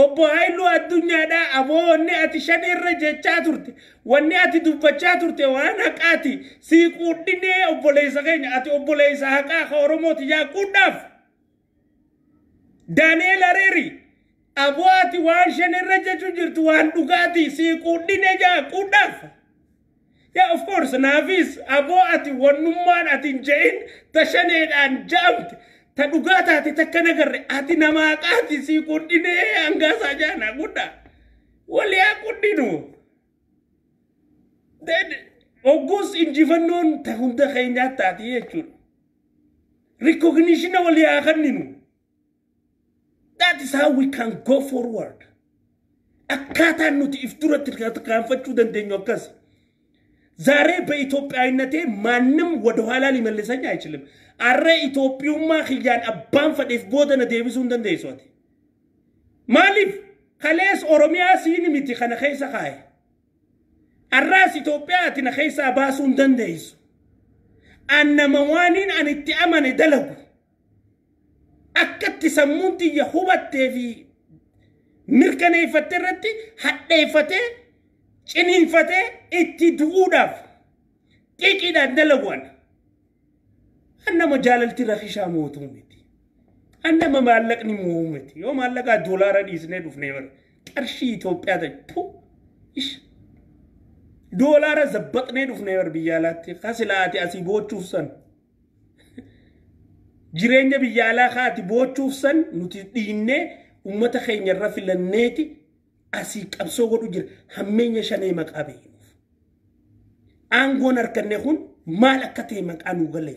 obbo Haayiluu addunyaadhaa aboo wanni ati shaneerra jechaa turte wanni ati dubbachaa turte waan haqaati sii quudhinee obboleessa keenya ati obboleessa haqaa ka Oromooti jaaquudhaaf Daniel Areri aboo ati waan shaneerra jechuu jirtu waan dhugaati sii quudhinee jaaquudhaaf yeah of course naafis aboo ati wannummaan ati hin je'in ta shaneedhaan jaamte ta dhugaataati takka nagarre ati namaa qaati sii quudhinee hangaasaa jaana guddaa walii haa quudhinu oggus injifannoon ta hunda keenyaa taati jechuudha recognition walii haa kenninu that is how we can go forward akkaataan nuti if duratti kaanfachuu dandeenyu akkas ዛሬ በኢትዮጵያዊነቴ ማንም ወደ ኋላ ሊመልሰኝ አይችልም አረ ኢትዮጵያውማ ኺያን አባን ፈደፍ ቦደነ ዴቢሱ እንደንደይሶት ማሊፍ ከሌስ ኦሮሚያ ሲኒ ሚቲ ከነ ኸይሳ ኻይ አራስ ኢትዮጵያ አትነ ኸይሳ ባሱ እንደንደይሱ አነ መዋኒን አንቲ አመነ ደለጉ አከት ሰሙንቲ የሁበቴ ፊ ምርከኔ ፈተረቲ ሐደ ይፈቴ ጭኒን ፈቴ እቲ ዱኡዳፍ ቂቂዳ ደለጓን አነ መጃለልቲ ረኺሻ ሞቱ ሚቲ አነ መማለቅኒ ሞሙቲ ዮ ማለቃ ዶላር ዲስኔ ዱፍ ነበር ቀርሺ ኢትዮጵያ ተፑ እሺ ዶላር ዘበጥኔ ዱፍ ነበር ቢያላት ካስላቲ አሲቦቹፍሰን ጅሬኛ ቢያላ ካቲ ቦቹፍሰን ኑቲ ዲኔ ኡመተ ኸኛ ረፊለኔቲ asi qabso godu jir hammenya shane maqabe angon arkane hun mal akate maqanu gale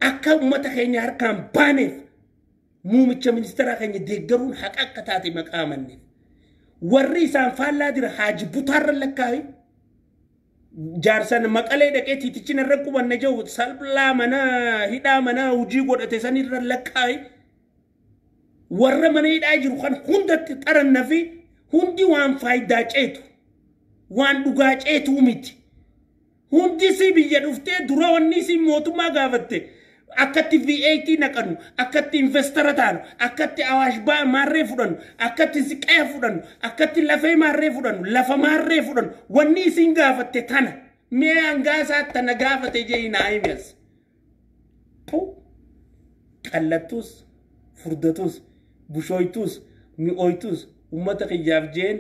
akka ummata kenya harkan baneef muumicha ministera kenya deeggarun haqaqataati maqamanne warri san faalla dir haji butar lakkai jaarsan maqale daqeti ticina rakkubanne jaw salbla mana hida mana uji godate sanir lakkai warra mana ida jiru kan hundatti tarannafi hundi waan fayda ceetu waan dhuga ceetu miti hundi si biyya dhufte dura wanni si mootummaa gaafatte akkatti VAT naqanu akkatti investara taanu akkatti awaash ba marree fudhanu akkatti siqee fudhanu akkatti lafee marree fudhanu lafa marree fudhanu wanni sin gaafatte tana mee angaasaa tana gaafate jeina aymes pu qallattus furdatus bushoytus mi'oytus ummata qiyaaf jeen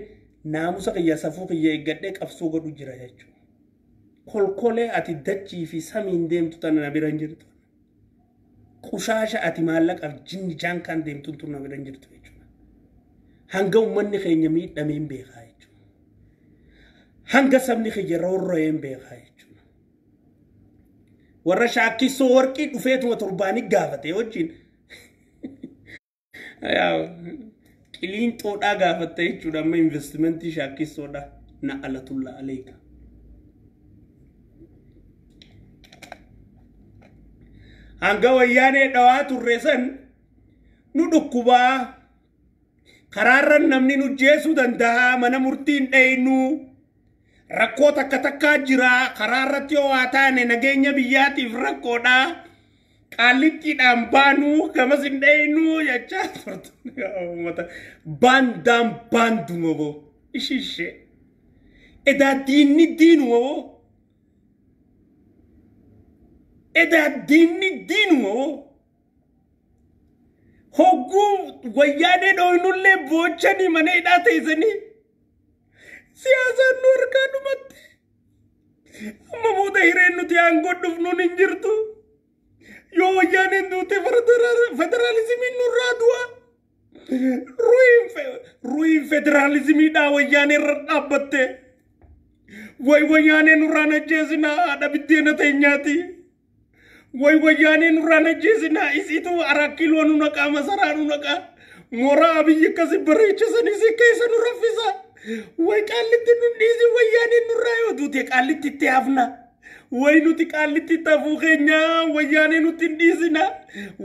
naamusa qiya safuu qiya eeggadhe qabsoo godhu jira jechuudha kolkolee ati dachii fi samiin deemtu tana biran jirtu qushaasha ati maallaqaaf jinni jaan kan deemtu tuna biran jirtu jechuudha hanga ummanni keenya miidhameen beekaa jechuudha hanga sabni keenya roorro'een beekaa jechuudha warra shaakkisoo warqii dhufeetuma torbaanii gaafate wajjin yaa Kilin toda gaafate jechuudha amma investmenti shaakkisooda na alatulla alayka hanga wayyaane dhawaa turresan nu dhukkubaa karaarran namni nu jeesuu danda'a mana murtiin dhaynu rakkoo takka takka jira karaarratti yoo taane nageenya biyyaatiif rakkoodha Qaallitti baanuu kamas hin dhayinuu jechaa turte. Bandaan baanduma boo ishishee. Edaa diinni diinuma boo. Edaa diinni diinuma boo. Hogguu wayyaanee dhooynullee boochanii mana hidhaa teessanii. Siyaasaan nu harkaa dhumatti. Amma booda hireen nuti aangoo dhufnuun hin jirtu. Yoo wayyaaneen duute federaalizimiin nurraa du'a. Ruhiin federaalizimiidhaa wayyaanee irra dhaabbatte. Wayyaanee nurraan ajjeesinaa haadha biddeena teenyaati. Wayyaanee nurraan ajjeesinaa isiitu arakkiloo nu naqaa masaraa nu naqaa. Mooraa abiyyi akkasi bareechisanii si keessa nu raffisa. Way qaallitti nu dhiisi wayyaanee nurraa yoo duute qaallitti itti hafna. Way nuti qaallitti tafuu keenya wayyaanee nuti hin dhiisina.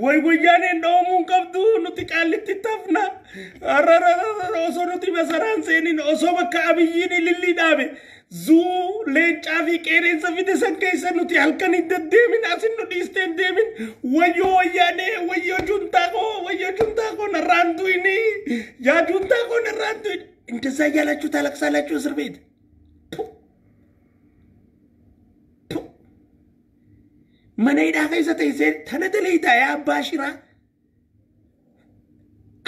Wayyaaneen dhoomuun qabdu nuti qaallitti tafna. Osoo nuti masaraan seenin osoo bakka abiyyiin ilillii dhaabe. Zuu leencaa fi qeereensa fide san keessa nuti halkan hin deddeemin asin nu dhiisteen deemin. Wayyoo juntaa koo narraan du'ini. Yaa juntaa koo narraan du'ini. እንደዛ ያላችሁ ታለቅሳላችሁ እስር ቤት من هيدا خيسة تيسير تندليتا يا باشرة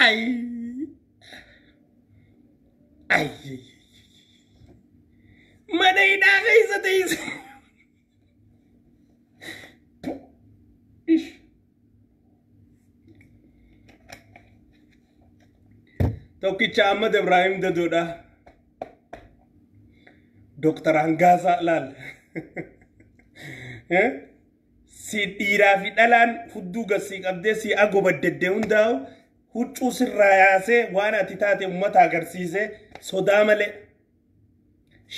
أي من هيدا خيسة تيسير إيش توكي أحمد إبراهيم دودة دكتور هنغازا لال si dhiiraa fi dhalaan hudduu gassii qabdee si agoo baddeddee hundaa'u huccuu sirraa yaasee waan ati taate uummata agarsiisee sodaa malee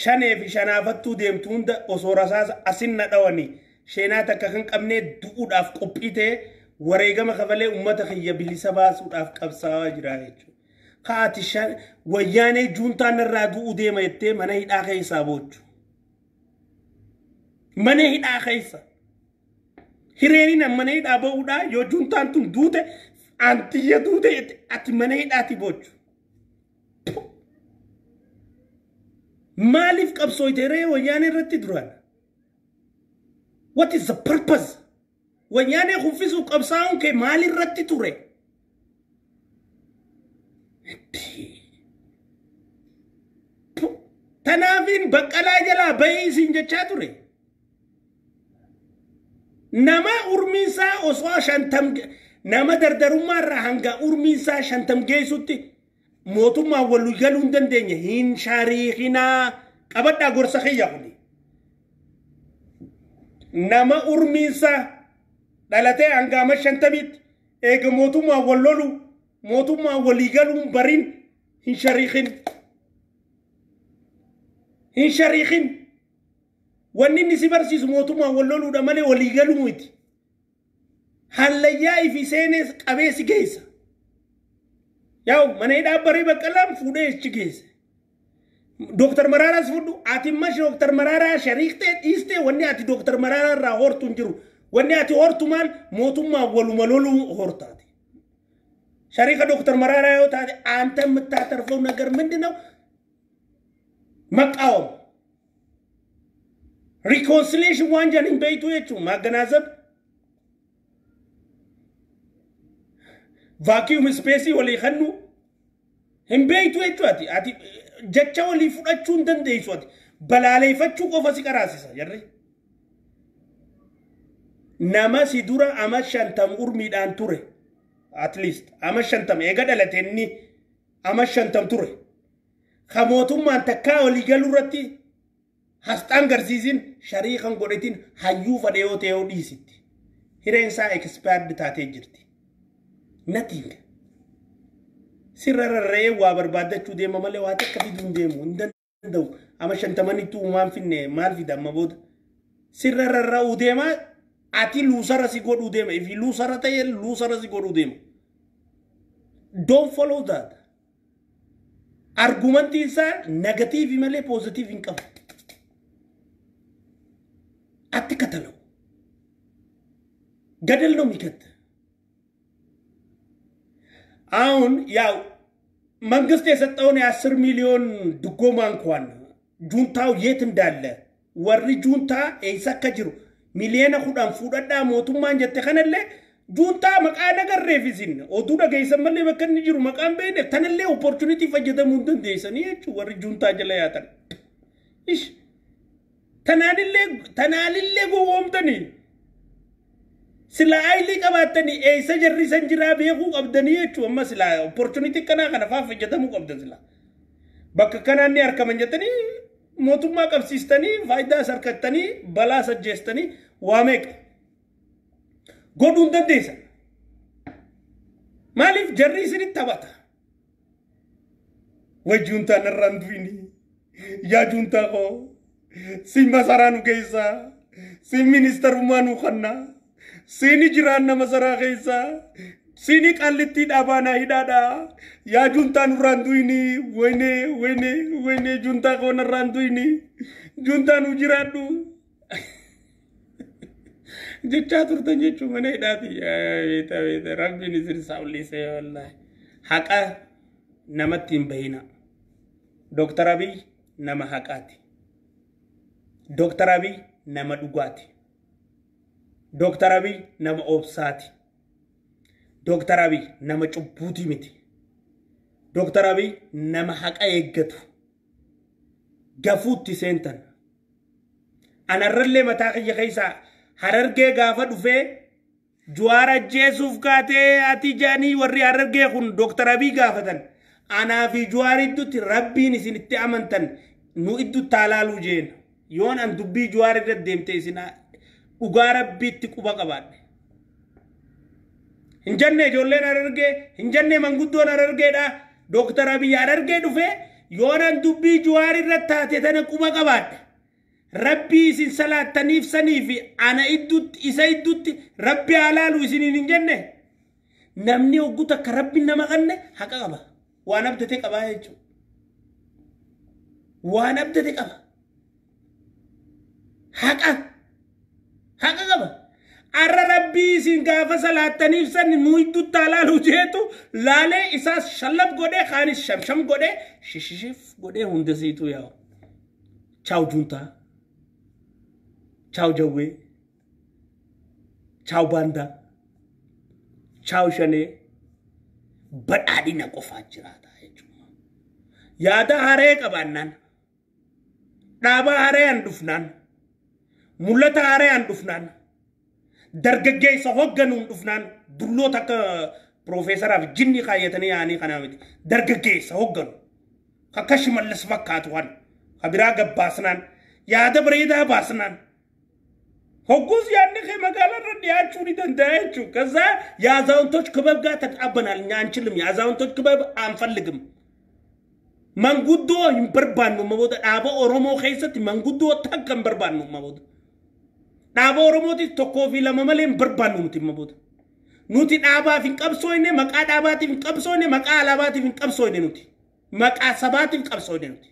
shanee fi shanaafattuu deemtu hunda osoo rasaasa asin na dhawanii sheenaa takka kan qabnee du'uudhaaf qophii ta'e wareegama kafalee uummata kiyya bilisa baasuudhaaf qabsaa'aa jira jechuudha. Kaati wayyaanee juuntaan irraa du'uu deema jettee mana hidhaa keessaa boochu. Mana hidhaa keessa. Hireeni mana hidhaa ba'uudha yoo juuntaan tun duute antiyya duute ati mana hidhaati boochu. Maaliif qabsooyte wayyaanee irratti duraan? What is the purpose? Wayyaanee kuffisuu qabsaa'uun kee maal irratti ture? Tanaafin baqqalaa jalaa bahee isin jechaa ture. Nama urmiinsaa osoo shantam nama dardarummaarraa hanga urmiinsaa shantam geessutti mootummaa walii galuu hin dandeenye hin shariikinaa qabadhaa gorsa kiyya kuni. Nama urmiinsaa dhalatee hanga amma shantamitti eega mootummaa wal lolu mootummaa walii galuu barin hin shariikin. Hin shariikin. Wanni ni si barsiisu mootummaa wal loluudha malee walii galuu miti. Hallayyaa ifi seenes qabeessi geessa. Yaa'u mana hidhaa barii baqqalaan fuudhee ichi geesse. Dooktar Maraaraas fudhu ati mash Dooktar Maraaraa shariiktee dhiistee wanni ati Dooktar Maraaraa irraa hortu hin jiru. Wanni ati hortu maal mootummaa waluma loluu hortaati. Shariika Dooktar Maraaraa yoo taate anta የምታተርፈው ነገር ምንድነው? መቃወም reconciliation wanjan in beitu yechu maganazab vacuum space wali khannu in beitu yechu ati jecha wali fudachu ndandeisu ati balaleefachu qofa siqarasisa jarre nama sidura amashantam urmiidhaan ture at least amashantam ega dhalatenni amashantam ture khamootummaan takkaa wali galurratti Hastaan garsiisin shariikan godhetin hayyuu fadhiyoo ta'uu dhiisitti. Hireensaa expired taatee jirti. Nothing. Sirrarree waa barbaadachuu deema malee waa takka fiduun deemu hin danda'u. Ama shantamanitti uumaan finne maal fida amma booda. Sirrarraa deema ati luusara si godhuu deema. If luusara ta'e luusara si godhuu deema. Don't follow that. Argumentii isaa negatiivi malee positiivi hin qabu. Ati katalu. ገደል ነው የሚከት አሁን ያው መንግስት የሰጠውን የ10 ሚሊዮን ድጎማ እንኳን ጁንታው የት እንዳለ ወሪ ጁንታ ኤሰከጅሩ ሚሊዮን ሁዳን ፉዳዳ ሞቱማን ጀተ ከነለ ጁንታ መቃ ነገር ሬፊሲን ኦዱ ደገይሰመለ በከን ጅሩ መቃን በይነ ተነለ ኦፖርቹኒቲ ፈጀተ ሙንተን ደይሰኒ ወሪ ጁንታ ጀለ ያተን ኢሽ ተናልለ ጎምተኒ ስላ አይሊ ቀባተኒ ኤሰጀሪ ሰንጅራ ቤቁ ቀብደኒ እቹ መስላ ኦፖርቹኒቲ ከና ከነፋ ፈጀተሙ ቀብደን ስላ በከከናኒ አርከመንጀተኒ ሞቱማ ቀብሲስተኒ ፋይዳ ሰርከተኒ በላ ሰጀስተኒ ዋሜቅ ጎዱን ደደሰ ማሊፍ ጀሪ ስሪ ተባታ ወጁንታ ነራንዱኒ ያ ጁንታ ኮ ሲመሰራኑ ገይሳ ሲ ሚኒስተር ማኑ ኸና ሲኒ ጅራና መሰራ ገይሳ ሲኒ ቃልቲ ዳባና ሂዳዳ ያ ጁንታ ኑራንዱኒ ወይኔ ጁንታ ኮ ነራንዱኒ ጁንታ ኑ ጅራዱ جتّا ترتني شو من هيداتي بيتا ربي نزل ساولي سي والله حقا نمتين بينا دكتور أبي نما حقاتي دكتور أبي نما دوغاتي دكتور أبي نما أوبساتي دكتور أبي نما چبوتي متي دكتور أبي نما حقا يجتو غفوتي سنتن أنا رلي متاقي خيسا hararge gafa dufe juara jesuf kate ati jani warri hararge kun doktor abi gafatan ana fi juari dutti rabbin isinitti amantan nu iddu talalu jeen yon an dubbi juari demte isina uga rabbitti quba qabadde hinjanne jolle hararge hinjanne manguddon hararge da doktor abi hararge dufe yon an dubbi juari rattate tan quba qabadde ربي سن صلاة تنيف سنيفي أنا إدوت إسا إدوت ربي علالو إسنين الجنة نمني وقوتك ربي نما غنة حقا قبا وانا بدتك قبا يجو وانا بدتك قبا حقا قبا أرى ربي سن قافة صلاة تنيف سن نو إدوت علالو جيتو لالي إسا شلب قده خاني شمشم قده شششف قده هندسيتو ياو چاو جونتا Ciao Joey, ciao Banda, ciao Shane, but I didn't go fetch that. Yada hare kabanan, Naba hare and Dufnan, Mulata hare and Dufnan, Dargagay Sahoganum Dufnan, Dulotaka Professor of Jinni Kayatani Kanamit, Dargagay Sahogan, Kakashimal Lesvakat one, Habiraga Basnan, Yada Breda Basnan. هوكوز يعني خي مقالة ردي عاشوري تندايشو كذا يا زاون توش كباب قاتت أبنا لنانشلم يا زاون توش كباب أنفلقم منقودو يمبربانو مبود أبا أورومو خيست منقودو تاكم بربانو مبود أبا أورومو تي توكو في لما ملين بربانو متي مبود نوتي أبا فين كبسويني مقاد أباتي فين كبسويني مقال أباتي فين كبسويني نوتي مقاد سباتي فين كبسويني نوتي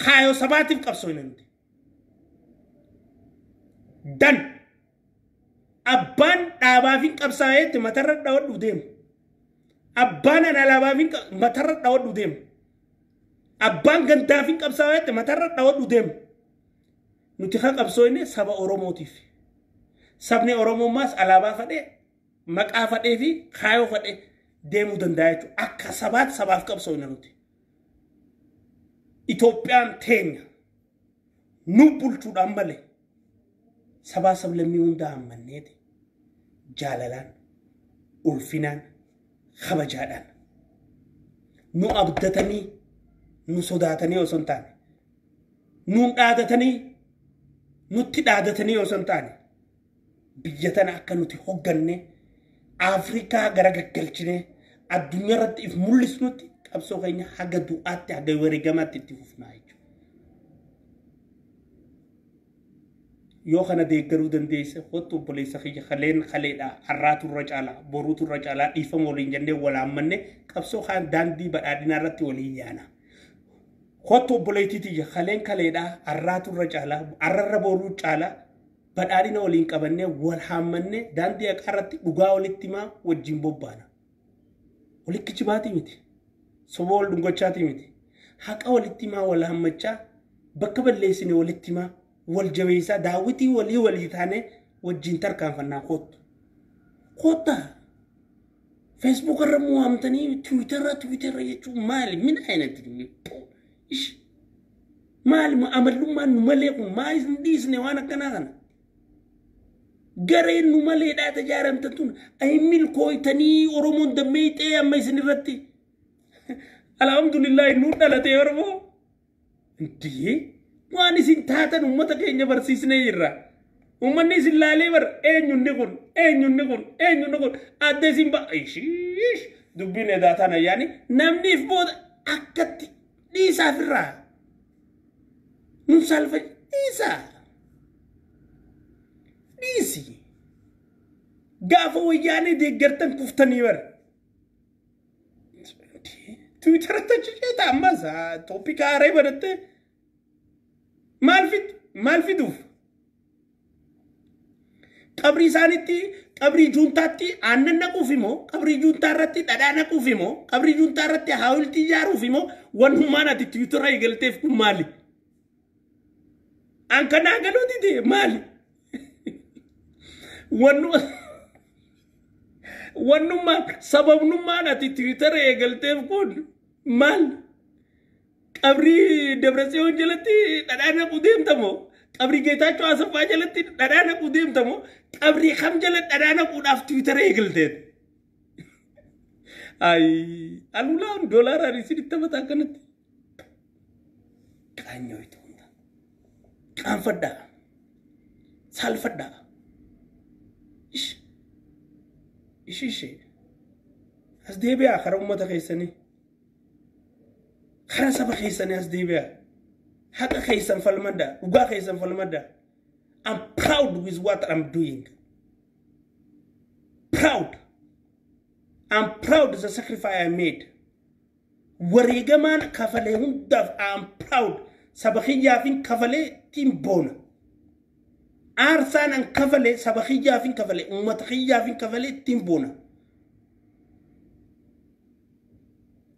خايو سباتي فين كبسويني نوتي dan abban dabafin qabsaayet matarra dawdu dem abban ana labafin matarra dawdu dem abban gandafin qabsaayet matarra dawdu dem nuti kha qabsoyne saba oromotif sabne oromo mas alaba fade maqa fade fi khayo fade demu dandaachu akka sabat sabaf qabsoyne nuti Ethiopian tenya nu bulchu damale سباسب لميون دام منيتي جاللان ألفنان خبجادان نو أبدتني نو صداتني وسنتاني نو عادتني نو تدادتني وسنتاني بيجتنا أكنو تهوغنني أفريقيا غرق كلچني الدنيا رد إف مولس نوتي أبسو غيني حاجة دوات حاجة ورقامات تتفوفناي يوخنا ديكرو دنديس خطو بوليس خي خلين خليدا حرات الرجاله بروت الرجاله يفهم ولين جند ولا من كبسو خان داندي بدادنا رتي وليانا خطو بوليتي خلين خليدا حرات الرجاله ارر بروت جالا badhaadhina waliin qabannee wal haammanne daandii haqarratti dhugaa walitti himaa wajjin bobbaana. Walitti jibaatii miti. Soba wal dhungachaatii miti. Haqa walitti himaa wal haammachaa bakka balleessine walitti himaa wal jabeessaa daawwitii walii taane wajjin tarkaanfannaa kootu. Koota Facebook irra mu'amtanii Twitter jechuun maali? Min aynatti ish maali amallummaan nu malee kun maali hin dhiisne waan akkanaa kana. Gareen nu malee dhaa tajaaramtan tun ay milkooytanii Oromoon dammeeyxee amma isin irratti. Alhamdulillah nu dhalatee Oromoo. Intii waan isin taatan uummata keenya barsiisnee jirra. Uummanni isin laalee bar eenyunni kun adda isin ishiish dubbiin edaa tana yaani namniif booda akkatti dhiisaaf irraa. Nun salfa dhiisaa. Dhiisi. Gaafa wayyaanii deeggartan kuftanii bar. Twitter tachishee ammas topic haaree badatte maal fiduuf? Qabri isaanitti qabri juntaatti aannan naquuf immoo qabri juntaa irratti dhadhaa naquuf immoo qabri juntaa irratti haawultii ijaaruuf immoo wanummaan ati Twitter eegalteef kun maali? An kanaa galuuti ta'e maali? Wanummaan sababnummaan ati Twitter eegalteef kun maali? Qabri Dabratsiyoon jalatti dhadhaa naquu deemtamoo? Qabri Geetaachoo Asaffaa jalatti dhadhaa naquu deemtamoo? Qabri kam jala dhadhaa naquudhaaf Twitter eegalteen? Ay, alulaan doolaaraan isinitti taphataa kanatti. Qaanyoo itti hunda. Qaanfadhaa. Saalfadhaa. Ishee. As deebi'aa karaa uummata keessanii. Karaa saba keessanii as deebi'aa. Haqa keessan falmadhaa. Dhugaa keessan falmadhaa. I'm proud with what I'm doing. Proud. I'm proud of the sacrifice I made. Wareegamaan kafalee hundaaf I'm proud. Saba xiyyaafin kafalee timboona. Aarsaan an kafalee saba xiyyaafin kafalee uummata xiyyaafin kafalee timboona.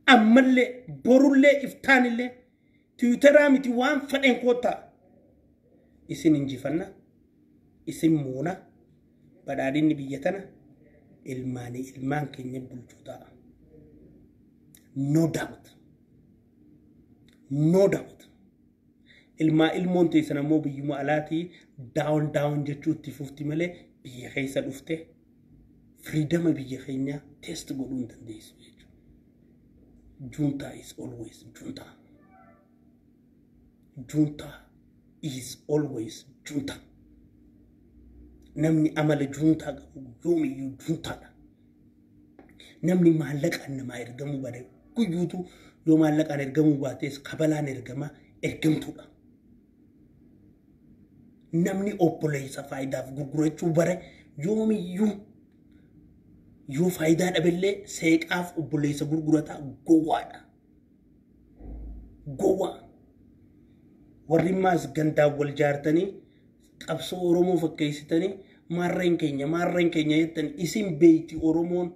Ammallee borullee iftaanillee Twitteraa miti waan fadheen koottaa. Isin injifanna. Isin muuna. Badhaadhinni biyya tana. Ilmaan keenya bulchuu ta'a. No doubt. No doubt. Ilmoon teessan ammoo biyyuma alaatii down jechuutti fufti malee biyya keessa dhufte freedom biyya keenya test godhuu hin dandeessu jechuudha. Junta is always junta. Junta is always junta. Namni amala junta yoomiyyuu juntaadha. Namni maallaqaan namaa ergamuu baate guyyuutu yoo maallaqaan ergamuu baates kabalaan ergamtuudha. Namni obboleessa faayidaaf gurgurachuu bare yoomiyyuu yoo faayidaa dhabeellee seeqaaf obboleessa gurgurataa gowwaadha. Gowwaa. Warri maas gandaa wal jaartanii qabsoo Oromoo fakkeessitanii maarreen keenya jettan isin beeyti Oromoon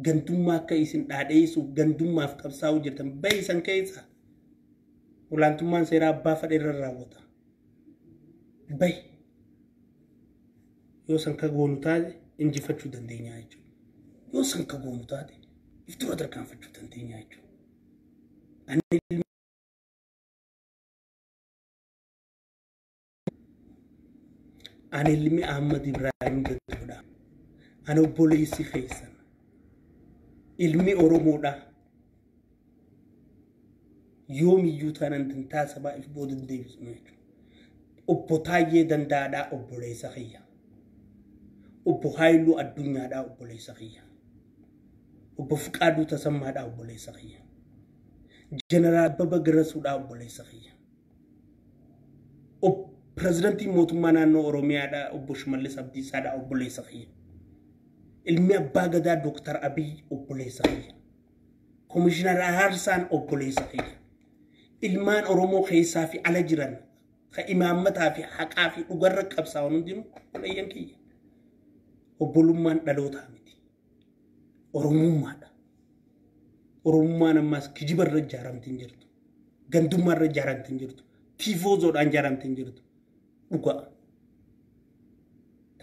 gandummaa akka isin dhaadheessu gandummaaf qabsaa'uu jirtan beeysan keessa olaantummaan seeraa abbaa fadheerra raawwata. Bay yoo san ka goonu taate injifachuu dandeenya jechuudha. Yoo san ka goonu taate iftura tarkaanfachuu dandeenya jechuudha. Ani ilmi Ahmad Ibrahim Gaddoodha. Ani obboleessi keessan. Ilmi Oromoodha. Yoomiyyuu taanaan dantaa sabaa if booda deebisnu jechuudha. Obbo Taayyee Dandaadhaa obboleessa kiyya. Obbo Haayiluu Addunyaadhaa obboleessa kiyya. Obbo Fiqaaduu Tasammaadhaa obboleessa kiyya. Jeneraal Abbabaa Garasuudhaa obboleessa kiyya. Presidenti mootummaa naannoo Oromiyaadhaa obbo Shimallis Abdiisaadhaa obboleessa kiyya. Ilmi Abbaa Gadaa Dr. Abiy obboleessa kiyya. Komishinar Araarsaan obboleessa kiyya. Ilmaan Oromoo keessaa fi ala jiran imaammataa fi haqaa fi dhugarra qabsaa'uun hundinuu obboleeyyan kiyya. Obbolummaan dhalootaa miti. Oromummaadha. Oromummaan ammaas kijibarra ijaaramte hin jirtu. Gandummaarra ijaaramte hin jirtu. Tiifoozoodhaan ijaaramte hin jirtu. Dhugaa.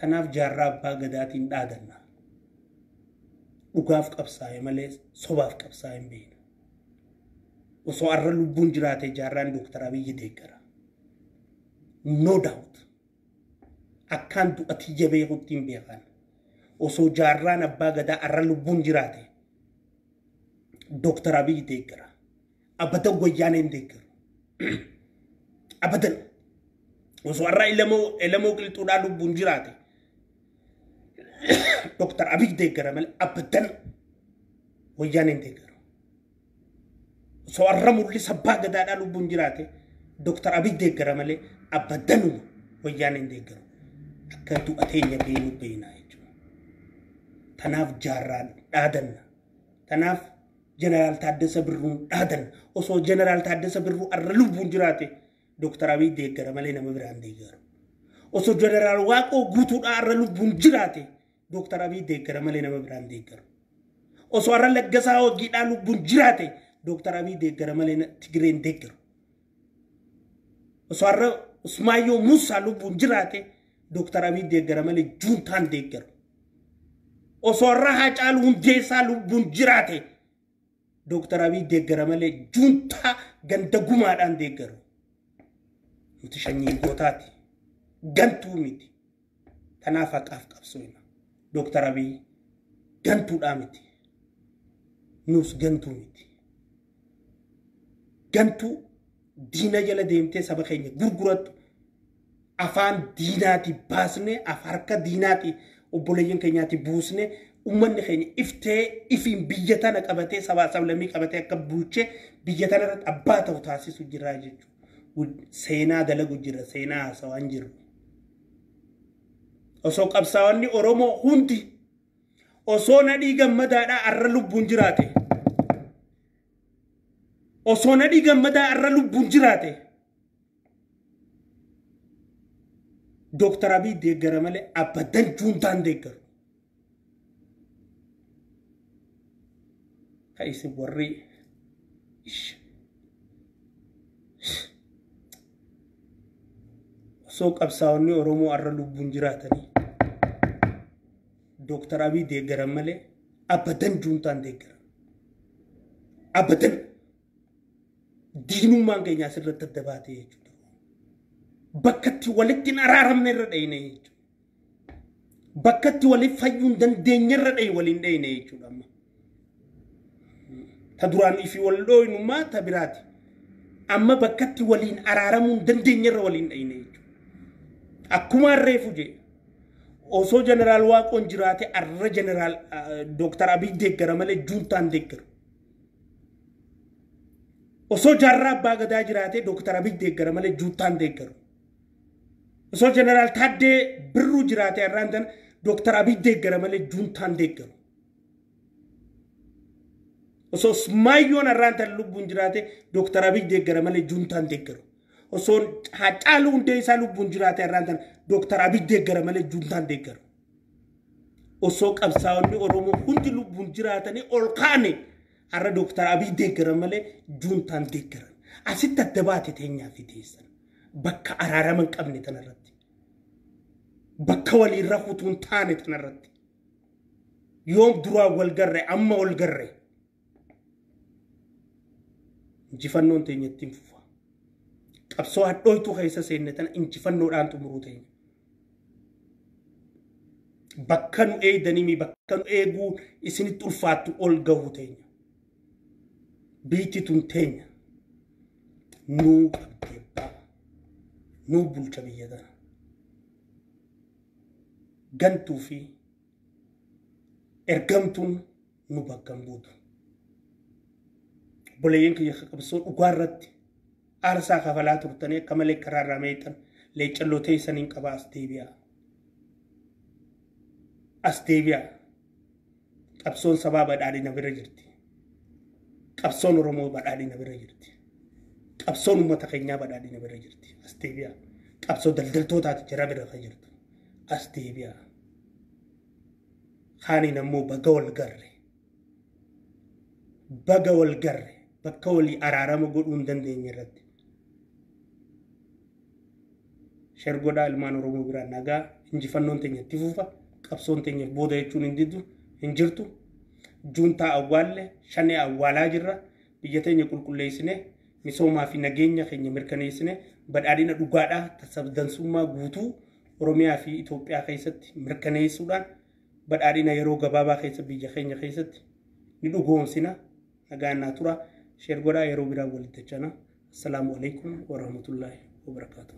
Kanaaf jaarraa abbaa gadaatiin dhaadanna. Dhugaaf qabsaa'e malee sobaaf qabsaa'e hin beekna. Osoo arra lubbuun jiraate jaarraan Dooktar Abiyyi deeggara. No doubt. Akkaan du'atii jabee huttiin beekan. Osoo jaarraan abbaa gadaa arra lubbuun jiraate Dooktar Abiyyi deeggara. Abadan wayyaanee hin deeggaru. Abadan. Osoo arra ilamoo qilxuudhaan lubbuun jiraate Dooktar Abiyyi deeggara malee abadan wayyaanee hin deeggaru. Osoo arra mul'isa abbaa gadaadhaan lubbuun jiraate Dooktar Abiyyi deeggara malee abadan wayyaanee hin deeggaru. Akka du'ateenya beenu beena jechuudha. Tanaaf jaarraan dhaadanna. Tanaaf Jeneraal Taaddasa Birruun dhaadanna. Osoo Jeneraal Taaddasa Birruu arra lubbuun jiraate Dooktar Abiyyi deeggara malee nama biraan deeggaru. Osoo Jeneraal Waaqoo guutuudhaan arra lubbuun jiraate Dooktar Abiyyi deeggara malee nama biraan deeggaru. Osoo arra Laggasaa Waggiidhaan lubbuun jiraate Dooktar Abiyyi deeggara malee Tigireen deeggaru. Osoo arra Usmaayyoo Muusaa lubbuun jiraate Dooktar Abiyyi deeggara malee juuntaan deeggaru. Osoo arra Haacaaluu Hundeessaa lubbuun jiraate Dooktar Abiyyi deeggara malee juuntaa ganda gumaadhaan deeggaru. Nuti sanyii gootaati. Gantuu miti. Tanaaf haqaaf qabsoofna. Dooktar Abiyyi gantuudhaa miti. Nus gantuu miti. Gantuu diina jala deemtee saba keenya gurgurattu afaan diinaati baasne harka diinaati obboleeyyan keenyaati buusne ummanni keenya iftee ifiin biyya tana qabatee sabaa sablammii qabatee akka bulchee biyya tana irratti abbaa ta'u taasisu jira jechuudha. Seenaa dalagu jira, seenaa haasawaan jiru. Osoo qabsaa'onni Oromoo hundi osoo nadhii gammadaadhaa arra lubbuun jiraate osoo nadhii gammadaa arra lubbuun jiraate Dooktar Abiyyi deeggara malee abadan juuntaan deeggaru. Isin warri osoo qabsaa'onni Oromoo arra lubbuun jiraatanii Dooktar Abiyyi deeggara malee abadan juuntaan deeggara. Abadan diinummaan keenya asirratti adda baatee jechuudha. Bakkatti walitti hin araaramne irra dhayine jechuudha. Bakkatti waliif fayyuu hin dandeenye irra dhayi waliin dhayine jechuudha. Ta duraan ifi wal dhooyinummaa ta biraati. Amma bakkatti waliin araaramuu hin dandeenye irra waliin dhayine jechuudha. Akkuma reefu jee osoo Jeneraal Waaqoon jiraate arra Jeneraal Dooktar Abiyyi deeggara malee juuntaan deeggaru. Osoo jaarraa abbaa gadaa jiraate Dooktar Abiyyi deeggara malee juuntaan deeggaru. Osoo Jeneraal Taaddee Birruu jiraate arraan tan Dooktar Abiyyi deeggara malee juuntaan deeggaru. Osoo Usmaayyoon arraan tan lubbuun jiraate Dooktar Abiyyi deeggara malee juuntaan deeggaru. Osoo Haacaaluu Hundeessaa lubbuun jiraate arraan tan Dooktar Abiyyi deeggara malee juuntaan deeggaru. Osoo qabsaa'onni Oromoo hundi lubbuun jiraatanii ol kaane arra Dooktar Abiyyi deeggara malee juuntaan deeggaran. Asitti adda baate teenyaa fi teessan. Bakka araarama hin qabne tanarratti. Bakka waliin rafuutuun taane tanarratti. Yoom duraa wal garre amma wal garre. Injifannoon teenyatti hin fufa. Qabsoo hadhooytuu keessa seenne tana injifannoodhaan xumuruu teenya. Bakka nu eegdanii bakka nu eeguu isinitti ulfaattu ol gahuu teenya. Biitti tun teenya. Nuu qabdeebbaa. Nuu bulcha biyya tana. Gantuu fi ergamtuun nu bakka hin buutu. Obboleeyyan kiyya qabsoo dhugaa irratti aarsaa kafalaa turtanii akka malee karaarraa meexan leeccalloo teessaniin qaba as deebi'aa. As deebi'aa. Qabsoon sabaa badhaadhina bira jirti. Qabsoon Oromoo badhaadhina bira jirti. Qabsoon uummata keenyaa badhaadhina bira jirti. Asteebiyaa. Qabsoo daldaltootaati jara bira kan jirtu. Asteebiyaa. Kaaniin ammoo baga wal garre. Baga wal garre. Bakka walii araarama godhuu hin dandeenye irratti. Shergodaa ilmaan Oromoo biraa nagaa injifannoon teenya itti fufa. Qabsoon teenya booda jechuun hin jirtu. Juuntaa awwaalle shanee awwaalaa jirra. Biyya teenya qulqulleessine misoomaa fi nageenya keenya mirkaneessine badhaadhina dhugaadhaa tasabdansummaa guutuu Oromiyaa fi Itoophiyaa keessatti mirkaneessuudhaan badhaadhina yeroo gabaabaa keessa biyya keenya keessatti ni dhugoomsina. Nagaan naa tura. Shergodaa yeroo biraa walitti jechana. Assalaamu alaikum wa rahmatullahi wa barakatuh.